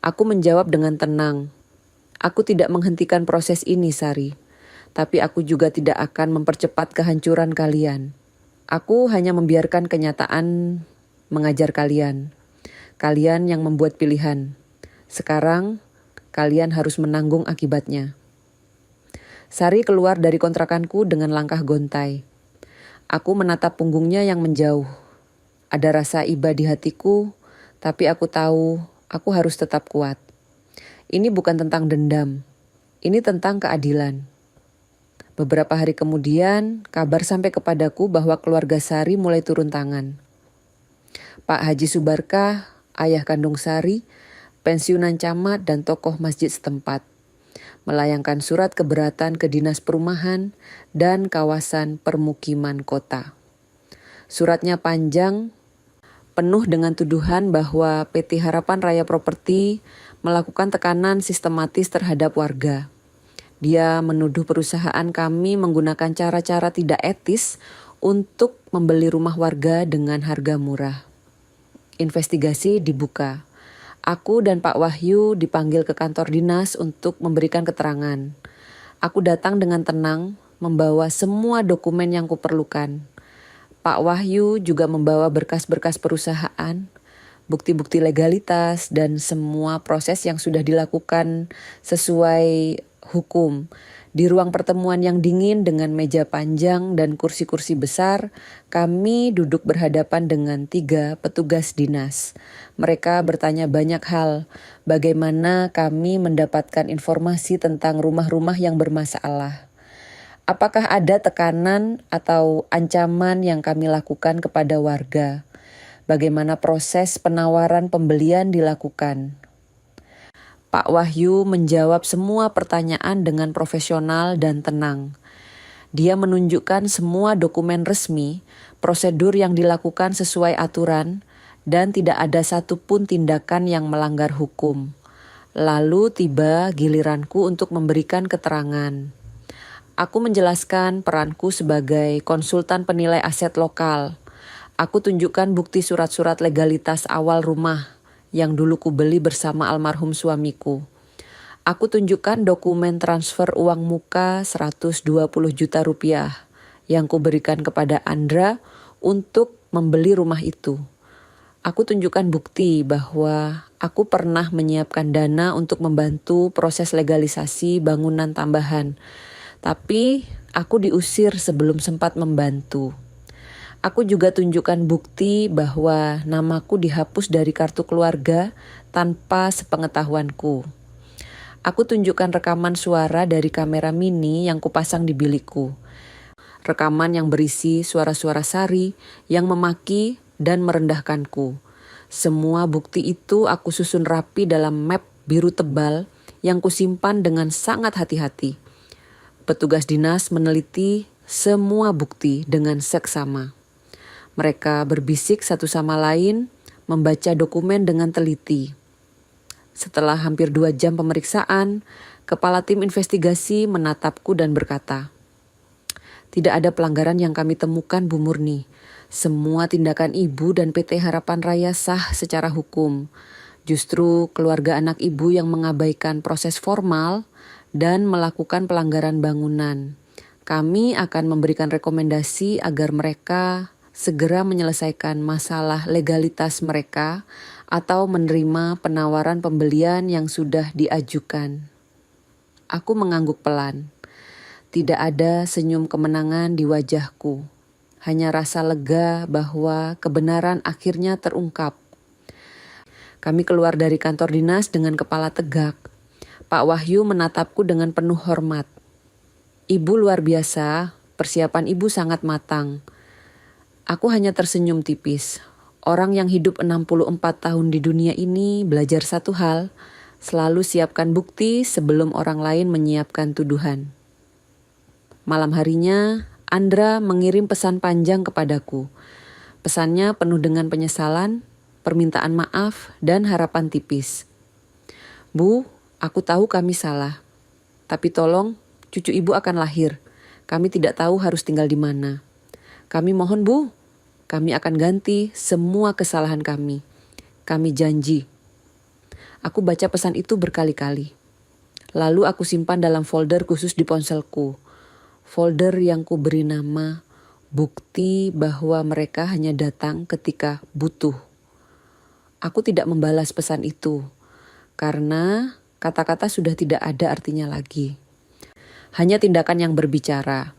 Aku menjawab dengan tenang. "Aku tidak menghentikan proses ini, Sari. Tapi aku juga tidak akan mempercepat kehancuran kalian. Aku hanya membiarkan kenyataan mengajar kalian. Kalian yang membuat pilihan. Sekarang, kalian harus menanggung akibatnya." Sari keluar dari kontrakanku dengan langkah gontai. Aku menatap punggungnya yang menjauh. Ada rasa iba di hatiku, tapi aku tahu aku harus tetap kuat. Ini bukan tentang dendam. Ini tentang keadilan. Beberapa hari kemudian, kabar sampai kepadaku bahwa keluarga Sari mulai turun tangan. Pak Haji Subarkah, ayah kandung Sari, pensiunan camat dan tokoh masjid setempat, melayangkan surat keberatan ke Dinas Perumahan dan Kawasan Permukiman Kota. Suratnya panjang, penuh dengan tuduhan bahwa PT Harapan Raya Properti melakukan tekanan sistematis terhadap warga. Dia menuduh perusahaan kami menggunakan cara-cara tidak etis untuk membeli rumah warga dengan harga murah. Investigasi dibuka. Aku dan Pak Wahyu dipanggil ke kantor dinas untuk memberikan keterangan. Aku datang dengan tenang, membawa semua dokumen yang kuperlukan. Pak Wahyu juga membawa berkas-berkas perusahaan, bukti-bukti legalitas, dan semua proses yang sudah dilakukan sesuai hukum. Di ruang pertemuan yang dingin dengan meja panjang dan kursi-kursi besar, kami duduk berhadapan dengan 3 petugas dinas. Mereka bertanya banyak hal, bagaimana kami mendapatkan informasi tentang rumah-rumah yang bermasalah. Apakah ada tekanan atau ancaman yang kami lakukan kepada warga? Bagaimana proses penawaran pembelian dilakukan? Pak Wahyu menjawab semua pertanyaan dengan profesional dan tenang. Dia menunjukkan semua dokumen resmi, prosedur yang dilakukan sesuai aturan, dan tidak ada satupun tindakan yang melanggar hukum. Lalu tiba giliranku untuk memberikan keterangan. Aku menjelaskan peranku sebagai konsultan penilai aset lokal. Aku tunjukkan bukti surat-surat legalitas awal rumah yang dulu kubeli bersama almarhum suamiku. Aku tunjukkan dokumen transfer uang muka 120 juta rupiah yang kuberikan kepada Andra untuk membeli rumah itu. Aku tunjukkan bukti bahwa aku pernah menyiapkan dana untuk membantu proses legalisasi bangunan tambahan. Tapi aku diusir sebelum sempat membantu. Aku juga tunjukkan bukti bahwa namaku dihapus dari kartu keluarga tanpa sepengetahuanku. Aku tunjukkan rekaman suara dari kamera mini yang kupasang di bilikku. Rekaman yang berisi suara-suara Sari yang memaki dan merendahkanku. Semua bukti itu aku susun rapi dalam map biru tebal yang kusimpan dengan sangat hati-hati. Petugas dinas meneliti semua bukti dengan seksama. Mereka berbisik satu sama lain, membaca dokumen dengan teliti. Setelah hampir 2 jam pemeriksaan, kepala tim investigasi menatapku dan berkata, "Tidak ada pelanggaran yang kami temukan, Bu Murni. Semua tindakan Ibu dan PT Harapan Raya sah secara hukum. Justru keluarga anak Ibu yang mengabaikan proses formal dan melakukan pelanggaran bangunan. Kami akan memberikan rekomendasi agar mereka segera menyelesaikan masalah legalitas mereka atau menerima penawaran pembelian yang sudah diajukan." Aku mengangguk pelan. Tidak ada senyum kemenangan di wajahku. Hanya rasa lega bahwa kebenaran akhirnya terungkap. Kami keluar dari kantor dinas dengan kepala tegak. Pak Wahyu menatapku dengan penuh hormat. "Ibu luar biasa, persiapan Ibu sangat matang." Aku hanya tersenyum tipis. Orang yang hidup 64 tahun di dunia ini belajar satu hal, selalu siapkan bukti sebelum orang lain menyiapkan tuduhan. Malam harinya, Andra mengirim pesan panjang kepadaku. Pesannya penuh dengan penyesalan, permintaan maaf, dan harapan tipis. "Bu, aku tahu kami salah, tapi tolong cucu Ibu akan lahir. Kami tidak tahu harus tinggal di mana. Kami mohon Bu, kami akan ganti semua kesalahan kami. Kami janji." Aku baca pesan itu berkali-kali. Lalu aku simpan dalam folder khusus di ponselku. Folder yang kuberi nama bukti bahwa mereka hanya datang ketika butuh. Aku tidak membalas pesan itu karena kata-kata sudah tidak ada artinya lagi. Hanya tindakan yang berbicara.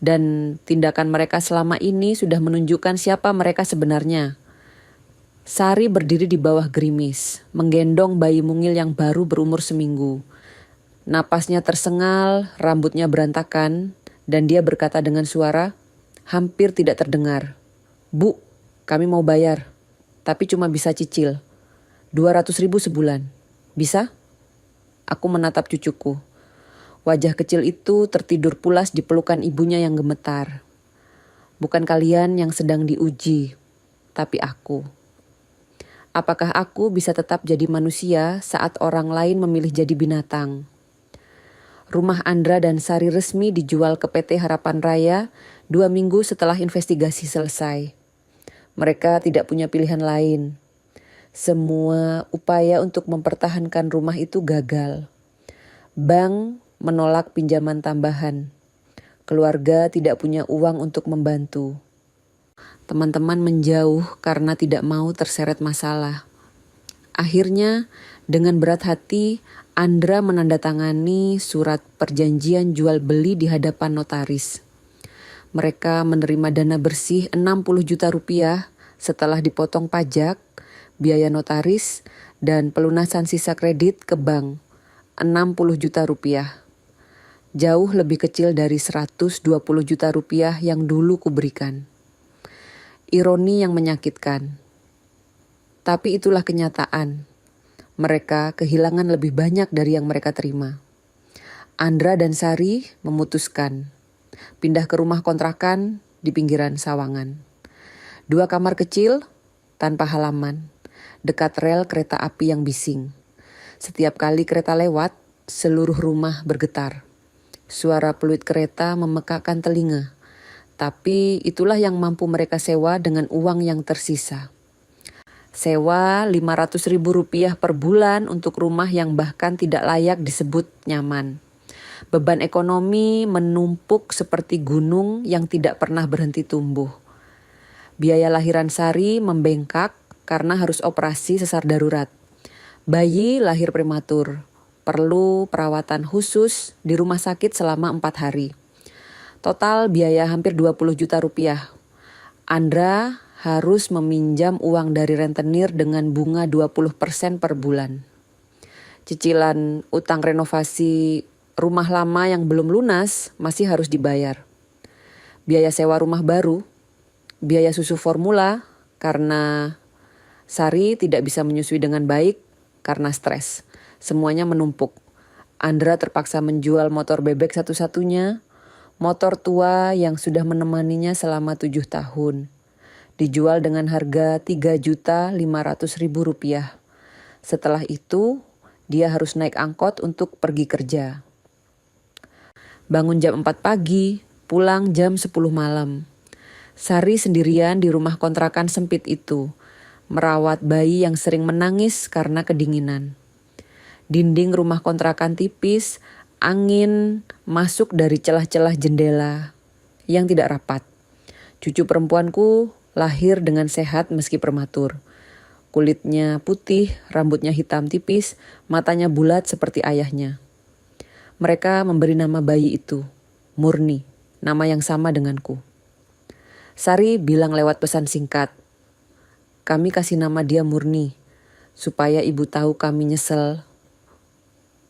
Dan tindakan mereka selama ini sudah menunjukkan siapa mereka sebenarnya. Sari berdiri di bawah gerimis, menggendong bayi mungil yang baru berumur seminggu. Napasnya tersengal, rambutnya berantakan, dan dia berkata dengan suara hampir tidak terdengar, "Bu, kami mau bayar, tapi cuma bisa cicil. 200.000 sebulan. Bisa?" Aku menatap cucuku. Wajah kecil itu tertidur pulas di pelukan ibunya yang gemetar. Bukan kalian yang sedang diuji, tapi aku. Apakah aku bisa tetap jadi manusia saat orang lain memilih jadi binatang? Rumah Andra dan Sari resmi dijual ke PT Harapan Raya 2 minggu setelah investigasi selesai. Mereka tidak punya pilihan lain. Semua upaya untuk mempertahankan rumah itu gagal. Bank menolak pinjaman tambahan. Keluarga tidak punya uang untuk membantu. Teman-teman menjauh karena tidak mau terseret masalah. Akhirnya, dengan berat hati, Andra menandatangani surat perjanjian jual beli di hadapan notaris. Mereka menerima dana bersih 60 juta rupiah setelah dipotong pajak, biaya notaris, dan pelunasan sisa kredit ke bank, 60 juta rupiah. Jauh lebih kecil dari 120 juta rupiah yang dulu kuberikan. Ironi yang menyakitkan. Tapi itulah kenyataan. Mereka kehilangan lebih banyak dari yang mereka terima. Andra dan Sari memutuskan pindah ke rumah kontrakan di pinggiran Sawangan. 2 kamar kecil tanpa halaman, dekat rel kereta api yang bising. Setiap kali kereta lewat, seluruh rumah bergetar. Suara peluit kereta memekakkan telinga, tapi itulah yang mampu mereka sewa dengan uang yang tersisa. Sewa Rp500.000 per bulan untuk rumah yang bahkan tidak layak disebut nyaman. Beban ekonomi menumpuk seperti gunung yang tidak pernah berhenti tumbuh. Biaya lahiran Sari membengkak karena harus operasi sesar darurat. Bayi lahir prematur. Perlu perawatan khusus di rumah sakit selama 4 hari. Total biaya hampir 20 juta rupiah. Andra harus meminjam uang dari rentenir dengan bunga 20% per bulan. Cicilan utang renovasi rumah lama yang belum lunas masih harus dibayar. Biaya sewa rumah baru, biaya susu formula karena Sari tidak bisa menyusui dengan baik karena stres. Semuanya menumpuk. Andra terpaksa menjual motor bebek satu-satunya, motor tua yang sudah menemaninya selama 7 tahun. Dijual dengan harga Rp3.500.000. Setelah itu, dia harus naik angkot untuk pergi kerja. Bangun jam 4 pagi, pulang jam 10 malam. Sari sendirian di rumah kontrakan sempit itu, merawat bayi yang sering menangis karena kedinginan. Dinding rumah kontrakan tipis, angin masuk dari celah-celah jendela yang tidak rapat. Cucu perempuanku lahir dengan sehat meski prematur. Kulitnya putih, rambutnya hitam tipis, matanya bulat seperti ayahnya. Mereka memberi nama bayi itu, Murni, nama yang sama denganku. Sari bilang lewat pesan singkat, "Kami kasih nama dia Murni, supaya ibu tahu kami nyesel."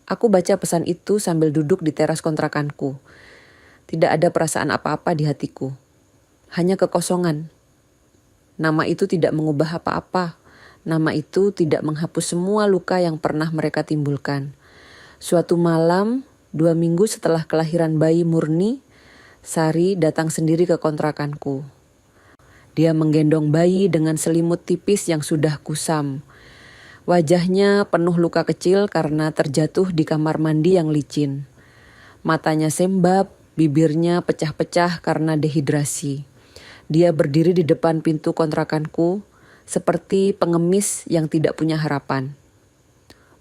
Aku baca pesan itu sambil duduk di teras kontrakanku. Tidak ada perasaan apa-apa di hatiku. Hanya kekosongan. Nama itu tidak mengubah apa-apa. Nama itu tidak menghapus semua luka yang pernah mereka timbulkan. Suatu malam, 2 minggu setelah kelahiran bayi Murni, Sari datang sendiri ke kontrakanku. Dia menggendong bayi dengan selimut tipis yang sudah kusam. Wajahnya penuh luka kecil karena terjatuh di kamar mandi yang licin. Matanya sembab, bibirnya pecah-pecah karena dehidrasi. Dia berdiri di depan pintu kontrakanku, seperti pengemis yang tidak punya harapan.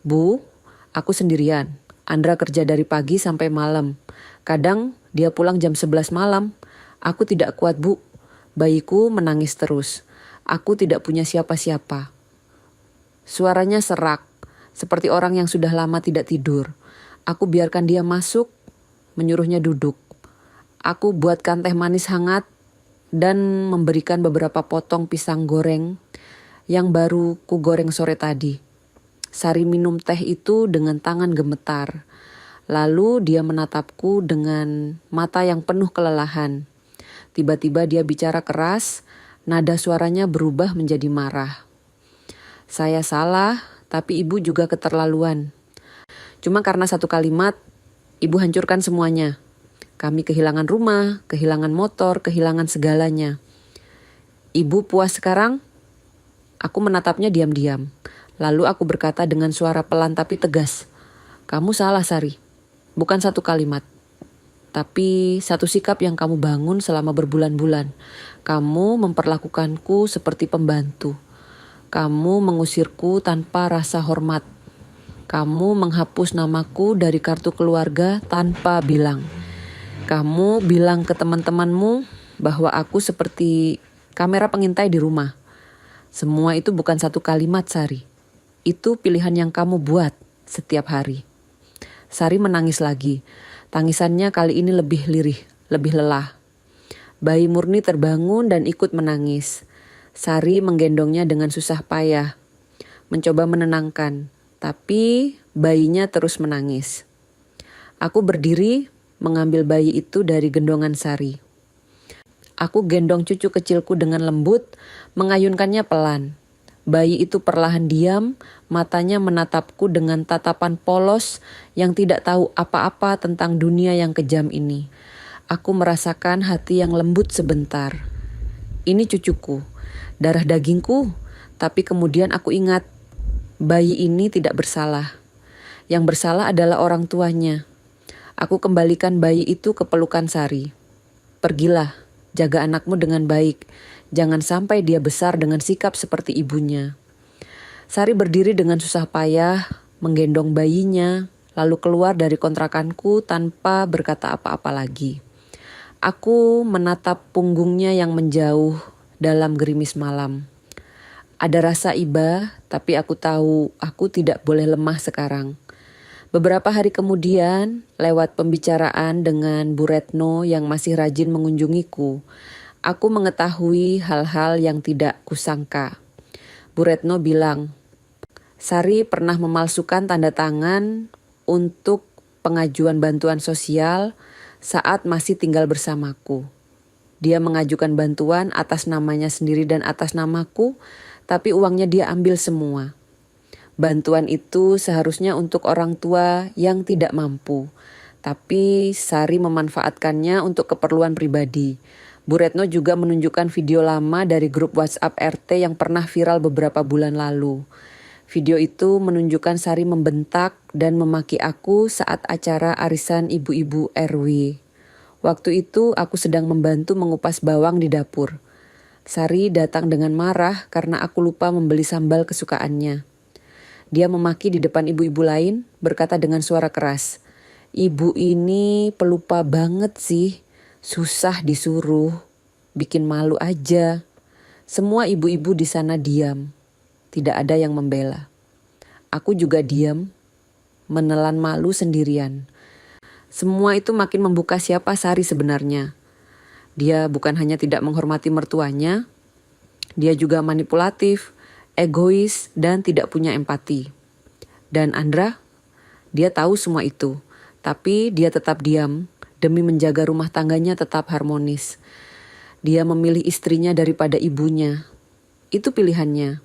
"Bu, aku sendirian. Andra kerja dari pagi sampai malam. Kadang dia pulang jam 11 malam. Aku tidak kuat, Bu. Bayiku menangis terus. Aku tidak punya siapa-siapa." Suaranya serak, seperti orang yang sudah lama tidak tidur. Aku biarkan dia masuk, menyuruhnya duduk. Aku buatkan teh manis hangat dan memberikan beberapa potong pisang goreng yang baru ku goreng sore tadi. Sari minum teh itu dengan tangan gemetar. Lalu dia menatapku dengan mata yang penuh kelelahan. Tiba-tiba dia bicara keras, nada suaranya berubah menjadi marah. "Saya salah, tapi ibu juga keterlaluan. Cuma karena satu kalimat, Ibu hancurkan semuanya. Kami kehilangan rumah, kehilangan motor, kehilangan segalanya. Ibu puas sekarang? Aku menatapnya diam-diam. Lalu aku berkata dengan suara pelan tapi tegas. Kamu salah, Sari. Bukan satu kalimat. Tapi satu sikap yang kamu bangun selama berbulan-bulan. Kamu memperlakukanku seperti pembantu. Kamu mengusirku tanpa rasa hormat. Kamu menghapus namaku dari kartu keluarga tanpa bilang. Kamu bilang ke teman-temanmu bahwa aku seperti kamera pengintai di rumah. Semua itu bukan satu kalimat, Sari. Itu pilihan yang kamu buat setiap hari. Sari menangis lagi. Tangisannya kali ini lebih lirih, lebih lelah. Bayi murni terbangun dan ikut menangis. Sari menggendongnya dengan susah payah. Mencoba menenangkan, tapi bayinya terus menangis. Aku berdiri mengambil bayi itu dari gendongan Sari. Aku gendong cucu kecilku dengan lembut, mengayunkannya pelan. Bayi itu perlahan diam, matanya menatapku dengan tatapan polos yang tidak tahu apa-apa tentang dunia yang kejam ini. Aku merasakan hati yang lembut sebentar. Ini cucuku, darah dagingku, tapi kemudian aku ingat, bayi ini tidak bersalah. Yang bersalah adalah orang tuanya. Aku kembalikan bayi itu ke pelukan Sari. Pergilah, jaga anakmu dengan baik. Jangan sampai dia besar dengan sikap seperti ibunya. Sari berdiri dengan susah payah, menggendong bayinya, lalu keluar dari kontrakanku tanpa berkata apa-apa lagi. Aku menatap punggungnya yang menjauh dalam gerimis malam. Ada rasa iba, tapi aku tahu aku tidak boleh lemah sekarang. Beberapa hari kemudian, lewat pembicaraan dengan Bu Retno yang masih rajin mengunjungiku, aku mengetahui hal-hal yang tidak kusangka. Bu Retno bilang, Sari pernah memalsukan tanda tangan untuk pengajuan bantuan sosial saat masih tinggal bersamaku. Dia mengajukan bantuan atas namanya sendiri dan atas namaku, tapi uangnya dia ambil semua. Bantuan itu seharusnya untuk orang tua yang tidak mampu, tapi Sari memanfaatkannya untuk keperluan pribadi. Bu Retno juga menunjukkan video lama dari grup WhatsApp RT yang pernah viral beberapa bulan lalu. Video itu menunjukkan Sari membentak dan memaki aku saat acara arisan ibu-ibu RW. Waktu itu aku sedang membantu mengupas bawang di dapur. Sari datang dengan marah karena aku lupa membeli sambal kesukaannya. Dia memaki di depan ibu-ibu lain, berkata dengan suara keras, "Ibu ini pelupa banget sih, susah disuruh, bikin malu aja." Semua ibu-ibu di sana diam, tidak ada yang membela. Aku juga diam, menelan malu sendirian. Semua itu makin membuka siapa Sari sebenarnya. Dia bukan hanya tidak menghormati mertuanya, dia juga manipulatif, egois, dan tidak punya empati. Dan Andra, dia tahu semua itu, tapi dia tetap diam demi menjaga rumah tangganya tetap harmonis. Dia memilih istrinya daripada ibunya. Itu pilihannya.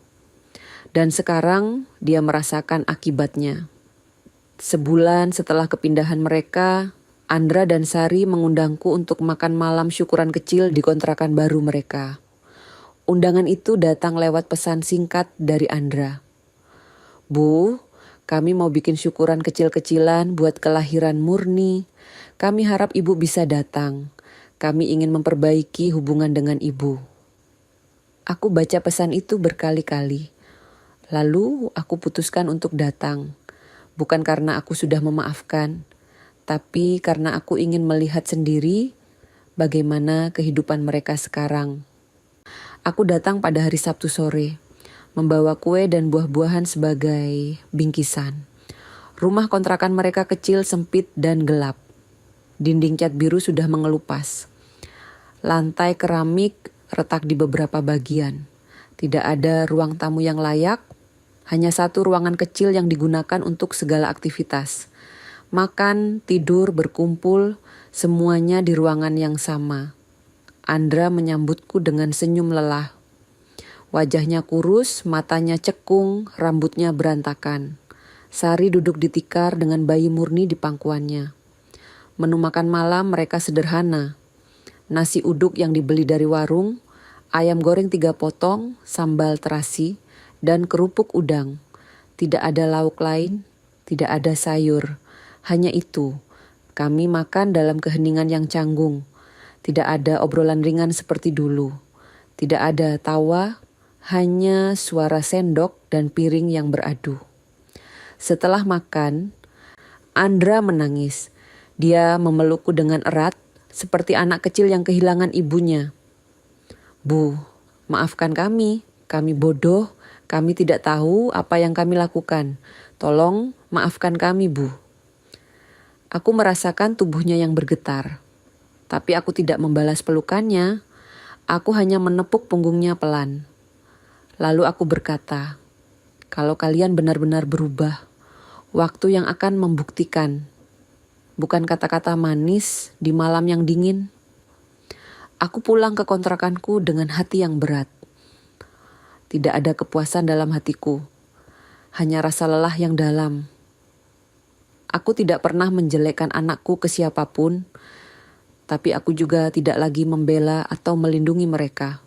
Dan sekarang dia merasakan akibatnya. Sebulan setelah kepindahan mereka, Andra dan Sari mengundangku untuk makan malam syukuran kecil di kontrakan baru mereka. Undangan itu datang lewat pesan singkat dari Andra. "Bu, kami mau bikin syukuran kecil-kecilan buat kelahiran Murni. Kami harap ibu bisa datang. Kami ingin memperbaiki hubungan dengan ibu." Aku baca pesan itu berkali-kali. Lalu aku putuskan untuk datang. Bukan karena aku sudah memaafkan, tapi karena aku ingin melihat sendiri bagaimana kehidupan mereka sekarang. Aku datang pada hari Sabtu sore, membawa kue dan buah-buahan sebagai bingkisan. Rumah kontrakan mereka kecil, sempit, dan gelap. Dinding cat biru sudah mengelupas. Lantai keramik retak di beberapa bagian. Tidak ada ruang tamu yang layak, hanya satu ruangan kecil yang digunakan untuk segala aktivitas. Makan, tidur, berkumpul, semuanya di ruangan yang sama. Andra menyambutku dengan senyum lelah. Wajahnya kurus, matanya cekung, rambutnya berantakan. Sari duduk di tikar dengan bayi Murni di pangkuannya. Menu makan malam mereka sederhana. Nasi uduk yang dibeli dari warung, ayam goreng 3 potong, sambal terasi, dan kerupuk udang. Tidak ada lauk lain, tidak ada sayur. Hanya itu. Kami makan dalam keheningan yang canggung. Tidak ada obrolan ringan seperti dulu. Tidak ada tawa, hanya suara sendok dan piring yang beradu. Setelah makan, Andra menangis. Dia memelukku dengan erat, seperti anak kecil yang kehilangan ibunya. Bu, maafkan kami bodoh, kami tidak tahu apa yang kami lakukan. Tolong maafkan kami, Bu. Aku merasakan tubuhnya yang bergetar. Tapi aku tidak membalas pelukannya. Aku hanya menepuk punggungnya pelan. Lalu aku berkata, kalau kalian benar-benar berubah, waktu yang akan membuktikan. Bukan kata-kata manis di malam yang dingin. Aku pulang ke kontrakanku dengan hati yang berat. Tidak ada kepuasan dalam hatiku. Hanya rasa lelah yang dalam. Aku tidak pernah menjelekkan anakku ke siapapun, tapi aku juga tidak lagi membela atau melindungi mereka.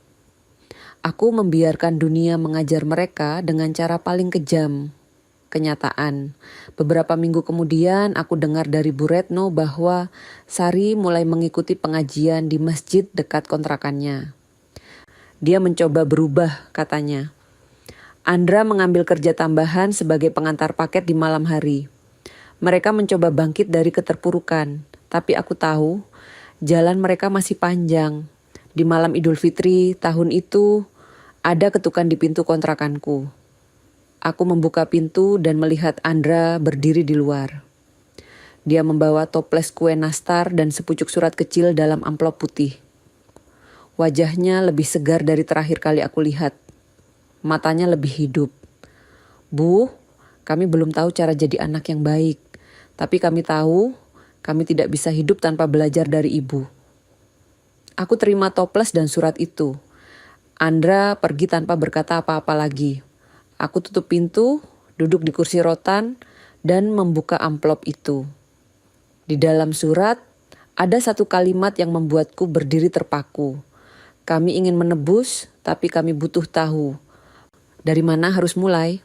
Aku membiarkan dunia mengajar mereka dengan cara paling kejam. Kenyataan. Beberapa minggu kemudian aku dengar dari Bu Retno bahwa Sari mulai mengikuti pengajian di masjid dekat kontrakannya. Dia mencoba berubah, katanya. Andra mengambil kerja tambahan sebagai pengantar paket di malam hari. Mereka mencoba bangkit dari keterpurukan, tapi aku tahu jalan mereka masih panjang. Di malam Idul Fitri tahun itu ada ketukan di pintu kontrakanku. Aku membuka pintu dan melihat Andra berdiri di luar. Dia membawa toples kue nastar dan sepucuk surat kecil dalam amplop putih. Wajahnya lebih segar dari terakhir kali aku lihat. Matanya lebih hidup. Bu, kami belum tahu cara jadi anak yang baik. Tapi kami tahu, kami tidak bisa hidup tanpa belajar dari ibu. Aku terima toples dan surat itu. Andra pergi tanpa berkata apa-apa lagi. Aku tutup pintu, duduk di kursi rotan, dan membuka amplop itu. Di dalam surat, ada satu kalimat yang membuatku berdiri terpaku. Kami ingin menebus, tapi kami butuh tahu. Dari mana harus mulai?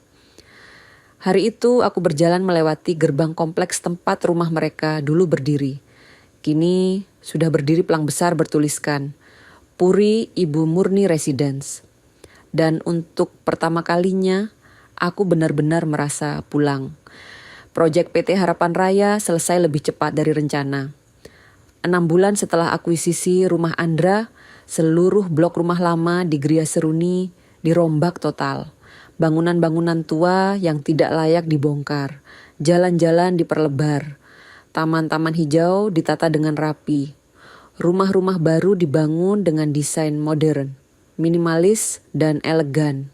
Hari itu aku berjalan melewati gerbang kompleks tempat rumah mereka dulu berdiri. Kini sudah berdiri pelang besar bertuliskan, Puri Ibu Murni Residence. Dan untuk pertama kalinya, aku benar-benar merasa pulang. Proyek PT Harapan Raya selesai lebih cepat dari rencana. 6 bulan setelah akuisisi rumah Andra, seluruh blok rumah lama di Gria Seruni dirombak total. Bangunan-bangunan tua yang tidak layak dibongkar. Jalan-jalan diperlebar. Taman-taman hijau ditata dengan rapi. Rumah-rumah baru dibangun dengan desain modern, minimalis dan elegan.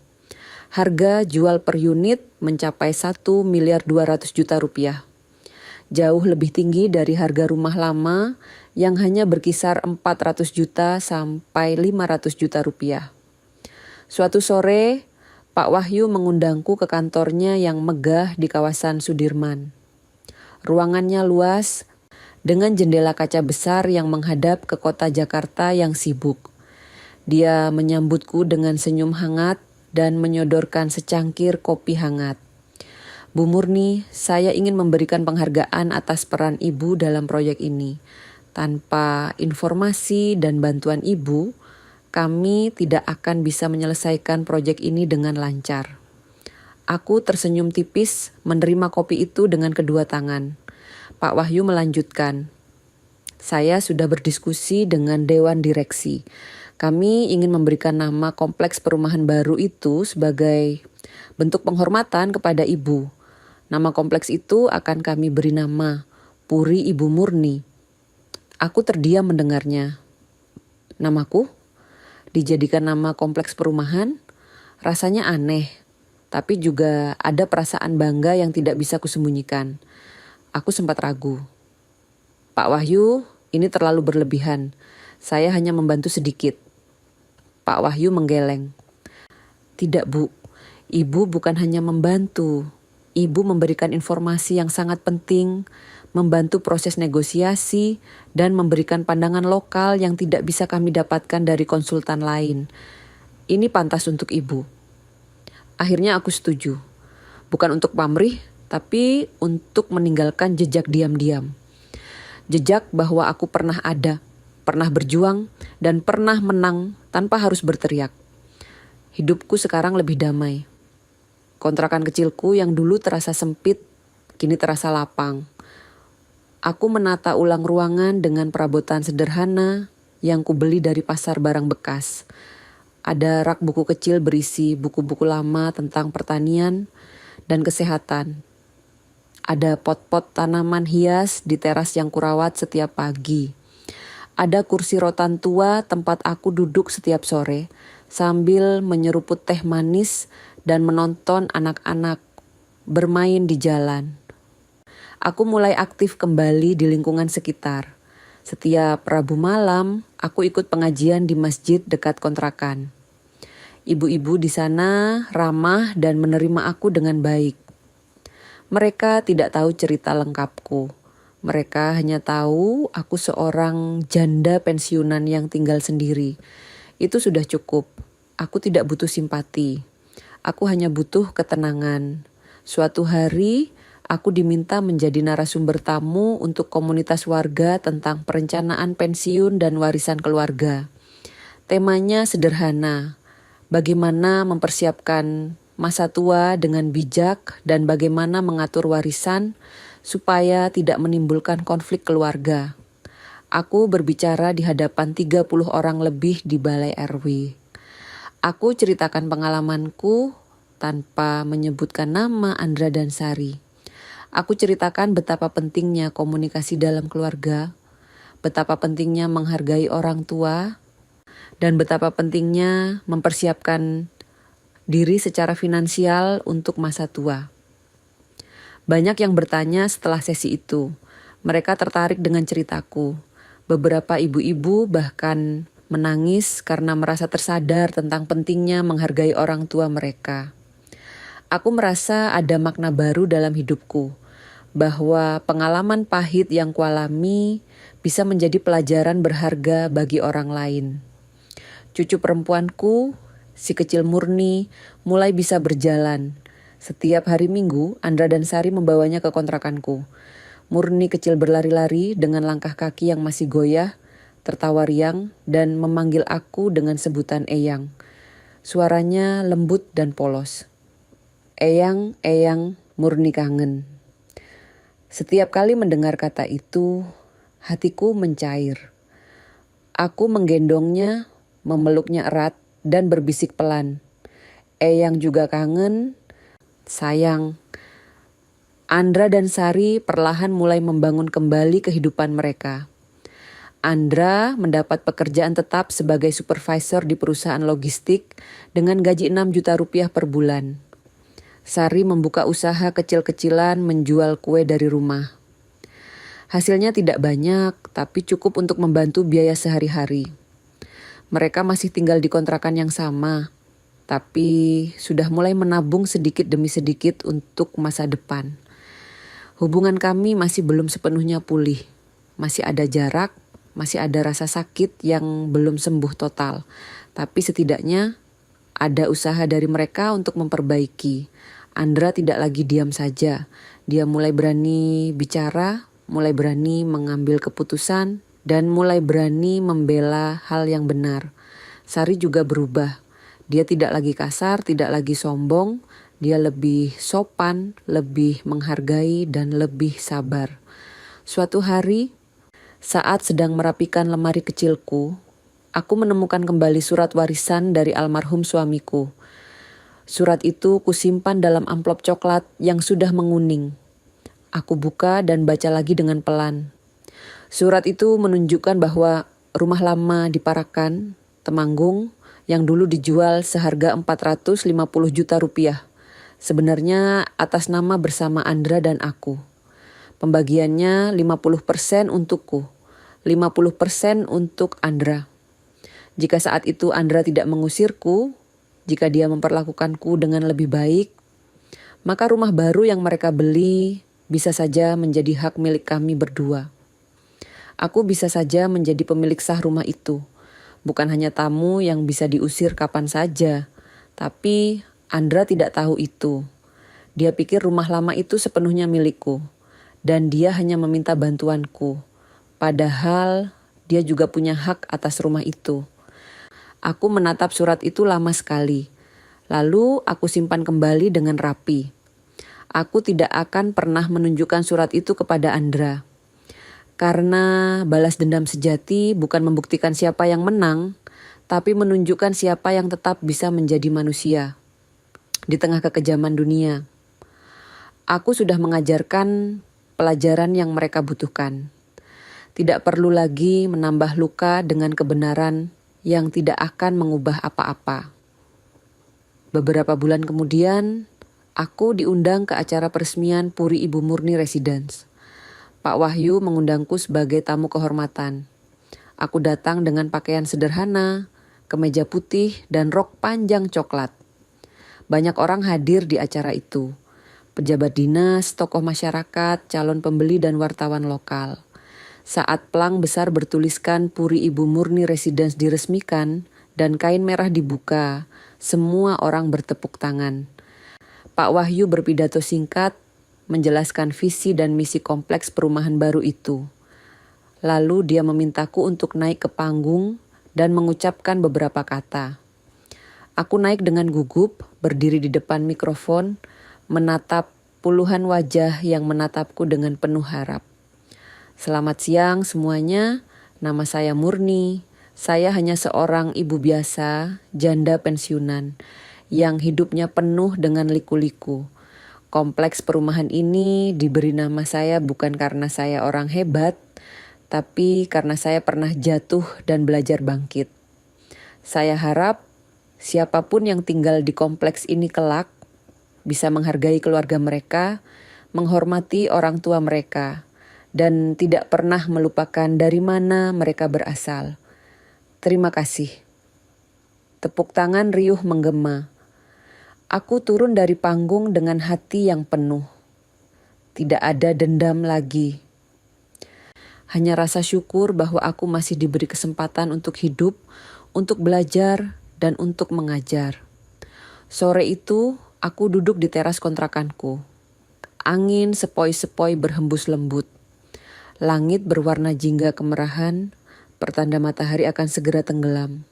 Harga jual per unit mencapai 1,2 miliar rupiah. Jauh lebih tinggi dari harga rumah lama yang hanya berkisar 400 juta sampai 500 juta rupiah. Suatu sore, Pak Wahyu mengundangku ke kantornya yang megah di kawasan Sudirman. Ruangannya luas dengan jendela kaca besar yang menghadap ke kota Jakarta yang sibuk. Dia menyambutku dengan senyum hangat dan menyodorkan secangkir kopi hangat. Bu Murni, saya ingin memberikan penghargaan atas peran Ibu dalam proyek ini. Tanpa informasi dan bantuan Ibu, kami tidak akan bisa menyelesaikan proyek ini dengan lancar. Aku tersenyum tipis menerima kopi itu dengan kedua tangan. Pak Wahyu melanjutkan, saya sudah berdiskusi dengan Dewan Direksi. Kami ingin memberikan nama kompleks perumahan baru itu sebagai bentuk penghormatan kepada Ibu. Nama kompleks itu akan kami beri nama Puri Ibu Murni. Aku terdiam mendengarnya. Namaku? Dijadikan nama kompleks perumahan? Rasanya aneh, tapi juga ada perasaan bangga yang tidak bisa kusembunyikan. Aku sempat ragu. Pak Wahyu, ini terlalu berlebihan. Saya hanya membantu sedikit. Pak Wahyu menggeleng. Tidak, Bu. Ibu bukan hanya membantu. Ibu memberikan informasi yang sangat penting, membantu proses negosiasi, dan memberikan pandangan lokal yang tidak bisa kami dapatkan dari konsultan lain. Ini pantas untuk ibu. Akhirnya aku setuju. Bukan untuk pamrih, tapi untuk meninggalkan jejak diam-diam. Jejak bahwa aku pernah ada, pernah berjuang, dan pernah menang tanpa harus berteriak. Hidupku sekarang lebih damai. Kontrakan kecilku yang dulu terasa sempit, kini terasa lapang. Aku menata ulang ruangan dengan perabotan sederhana yang kubeli dari pasar barang bekas. Ada rak buku kecil berisi buku-buku lama tentang pertanian dan kesehatan. Ada pot-pot tanaman hias di teras yang kurawat setiap pagi. Ada kursi rotan tua tempat aku duduk setiap sore sambil menyeruput teh manis dan menonton anak-anak bermain di jalan. Aku mulai aktif kembali di lingkungan sekitar. Setiap Rabu malam, aku ikut pengajian di masjid dekat kontrakan. Ibu-ibu di sana ramah dan menerima aku dengan baik. Mereka tidak tahu cerita lengkapku. Mereka hanya tahu aku seorang janda pensiunan yang tinggal sendiri. Itu sudah cukup. Aku tidak butuh simpati. Aku hanya butuh ketenangan. Suatu hari, aku diminta menjadi narasumber tamu untuk komunitas warga tentang perencanaan pensiun dan warisan keluarga. Temanya sederhana, bagaimana mempersiapkan masa tua dengan bijak dan bagaimana mengatur warisan supaya tidak menimbulkan konflik keluarga. Aku berbicara di hadapan 30 orang lebih di Balai RW. Aku ceritakan pengalamanku tanpa menyebutkan nama Andra dan Sari. Aku ceritakan betapa pentingnya komunikasi dalam keluarga, betapa pentingnya menghargai orang tua, dan betapa pentingnya mempersiapkan diri secara finansial untuk masa tua. Banyak yang bertanya setelah sesi itu. Mereka tertarik dengan ceritaku. Beberapa ibu-ibu bahkan menangis karena merasa tersadar tentang pentingnya menghargai orang tua mereka. Aku merasa ada makna baru dalam hidupku, bahwa pengalaman pahit yang kualami bisa menjadi pelajaran berharga bagi orang lain. Cucu perempuanku, si kecil Murni, mulai bisa berjalan. Setiap hari Minggu, Andra dan Sari membawanya ke kontrakanku. Murni kecil berlari-lari dengan langkah kaki yang masih goyah, tertawa riang, dan memanggil aku dengan sebutan Eyang. Suaranya lembut dan polos. Eyang, Eyang, Murni kangen. Setiap kali mendengar kata itu, hatiku mencair. Aku menggendongnya, memeluknya erat, dan berbisik pelan. Eyang juga kangen, sayang. Andra dan Sari perlahan mulai membangun kembali kehidupan mereka. Andra mendapat pekerjaan tetap sebagai supervisor di perusahaan logistik dengan gaji 6 juta rupiah per bulan. Sari membuka usaha kecil-kecilan menjual kue dari rumah. Hasilnya tidak banyak, tapi cukup untuk membantu biaya sehari-hari. Mereka masih tinggal di kontrakan yang sama, tapi sudah mulai menabung sedikit demi sedikit untuk masa depan. Hubungan kami masih belum sepenuhnya pulih. Masih ada jarak, masih ada rasa sakit yang belum sembuh total. Tapi setidaknya ada usaha dari mereka untuk memperbaiki. Andra tidak lagi diam saja. Dia mulai berani bicara, mulai berani mengambil keputusan, dan mulai berani membela hal yang benar. Sari juga berubah. Dia tidak lagi kasar, tidak lagi sombong. Dia lebih sopan, lebih menghargai, dan lebih sabar. Suatu hari, saat sedang merapikan lemari kecilku, aku menemukan kembali surat warisan dari almarhum suamiku. Surat itu kusimpan dalam amplop coklat yang sudah menguning. Aku buka dan baca lagi dengan pelan. Surat itu menunjukkan bahwa rumah lama di Parakan, Temanggung, yang dulu dijual seharga 450 juta rupiah. Sebenarnya atas nama bersama Andra dan aku. Pembagiannya 50% untukku, 50% untuk Andra. Jika saat itu Andra tidak mengusirku, jika dia memperlakukanku dengan lebih baik, maka rumah baru yang mereka beli bisa saja menjadi hak milik kami berdua. Aku bisa saja menjadi pemilik sah rumah itu. Bukan hanya tamu yang bisa diusir kapan saja. Tapi Andra tidak tahu itu. Dia pikir rumah lama itu sepenuhnya milikku. Dan dia hanya meminta bantuanku. Padahal dia juga punya hak atas rumah itu. Aku menatap surat itu lama sekali. Lalu aku simpan kembali dengan rapi. Aku tidak akan pernah menunjukkan surat itu kepada Andra. Karena balas dendam sejati bukan membuktikan siapa yang menang, tapi menunjukkan siapa yang tetap bisa menjadi manusia di tengah kekejaman dunia. Aku sudah mengajarkan pelajaran yang mereka butuhkan. Tidak perlu lagi menambah luka dengan kebenaran yang tidak akan mengubah apa-apa. Beberapa bulan kemudian, aku diundang ke acara peresmian Puri Ibu Murni Residence. Pak Wahyu mengundangku sebagai tamu kehormatan. Aku datang dengan pakaian sederhana, kemeja putih, dan rok panjang coklat. Banyak orang hadir di acara itu. Pejabat dinas, tokoh masyarakat, calon pembeli, dan wartawan lokal. Saat pelang besar bertuliskan Puri Ibu Murni Residence diresmikan dan kain merah dibuka, semua orang bertepuk tangan. Pak Wahyu berpidato singkat, menjelaskan visi dan misi kompleks perumahan baru itu. Lalu dia memintaku untuk naik ke panggung dan mengucapkan beberapa kata. Aku naik dengan gugup, berdiri di depan mikrofon, menatap puluhan wajah yang menatapku dengan penuh harap. Selamat siang semuanya, nama saya Murni. Saya hanya seorang ibu biasa, janda pensiunan, yang hidupnya penuh dengan liku-liku. Kompleks perumahan ini diberi nama saya bukan karena saya orang hebat, tapi karena saya pernah jatuh dan belajar bangkit. Saya harap siapapun yang tinggal di kompleks ini kelak bisa menghargai keluarga mereka, menghormati orang tua mereka, dan tidak pernah melupakan dari mana mereka berasal. Terima kasih. Tepuk tangan riuh menggema. Aku turun dari panggung dengan hati yang penuh. Tidak ada dendam lagi. Hanya rasa syukur bahwa aku masih diberi kesempatan untuk hidup, untuk belajar, dan untuk mengajar. Sore itu, aku duduk di teras kontrakanku. Angin sepoi-sepoi berhembus lembut. Langit berwarna jingga kemerahan, pertanda matahari akan segera tenggelam.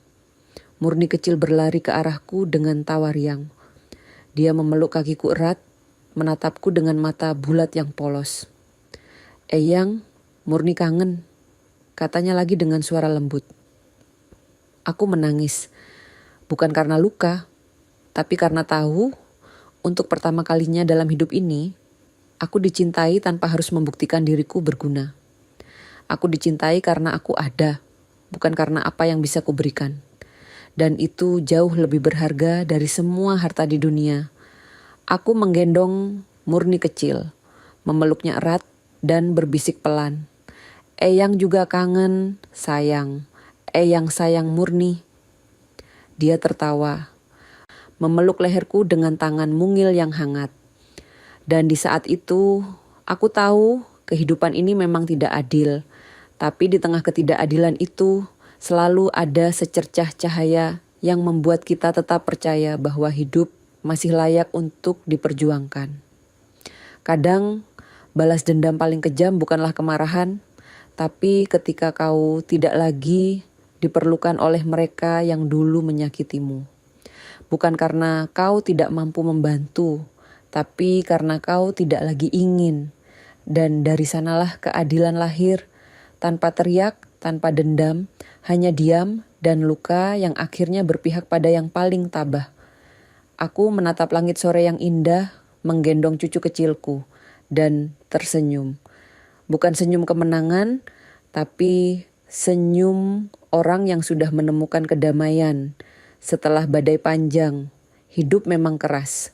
Murni kecil berlari ke arahku dengan tawa riang. Dia memeluk kakiku erat, menatapku dengan mata bulat yang polos. Eyang, Murni kangen, katanya lagi dengan suara lembut. Aku menangis, bukan karena luka, tapi karena tahu, untuk pertama kalinya dalam hidup ini, aku dicintai tanpa harus membuktikan diriku berguna. Aku dicintai karena aku ada, bukan karena apa yang bisa kuberikan. Dan itu jauh lebih berharga dari semua harta di dunia. Aku menggendong Murni kecil, memeluknya erat dan berbisik pelan. Eyang juga kangen, sayang. Eyang sayang Murni. Dia tertawa, memeluk leherku dengan tangan mungil yang hangat. Dan di saat itu, aku tahu kehidupan ini memang tidak adil. Tapi di tengah ketidakadilan itu, selalu ada secercah cahaya yang membuat kita tetap percaya bahwa hidup masih layak untuk diperjuangkan. Kadang, balas dendam paling kejam bukanlah kemarahan, tapi ketika kau tidak lagi diperlukan oleh mereka yang dulu menyakitimu. Bukan karena kau tidak mampu membantu, tapi karena kau tidak lagi ingin. Dan dari sanalah keadilan lahir, tanpa teriak, tanpa dendam, hanya diam dan luka yang akhirnya berpihak pada yang paling tabah. Aku menatap langit sore yang indah, menggendong cucu kecilku, dan tersenyum. Bukan senyum kemenangan, tapi senyum orang yang sudah menemukan kedamaian. Setelah badai panjang, hidup memang keras,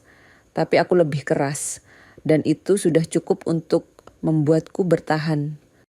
tapi aku lebih keras, dan itu sudah cukup untuk membuatku bertahan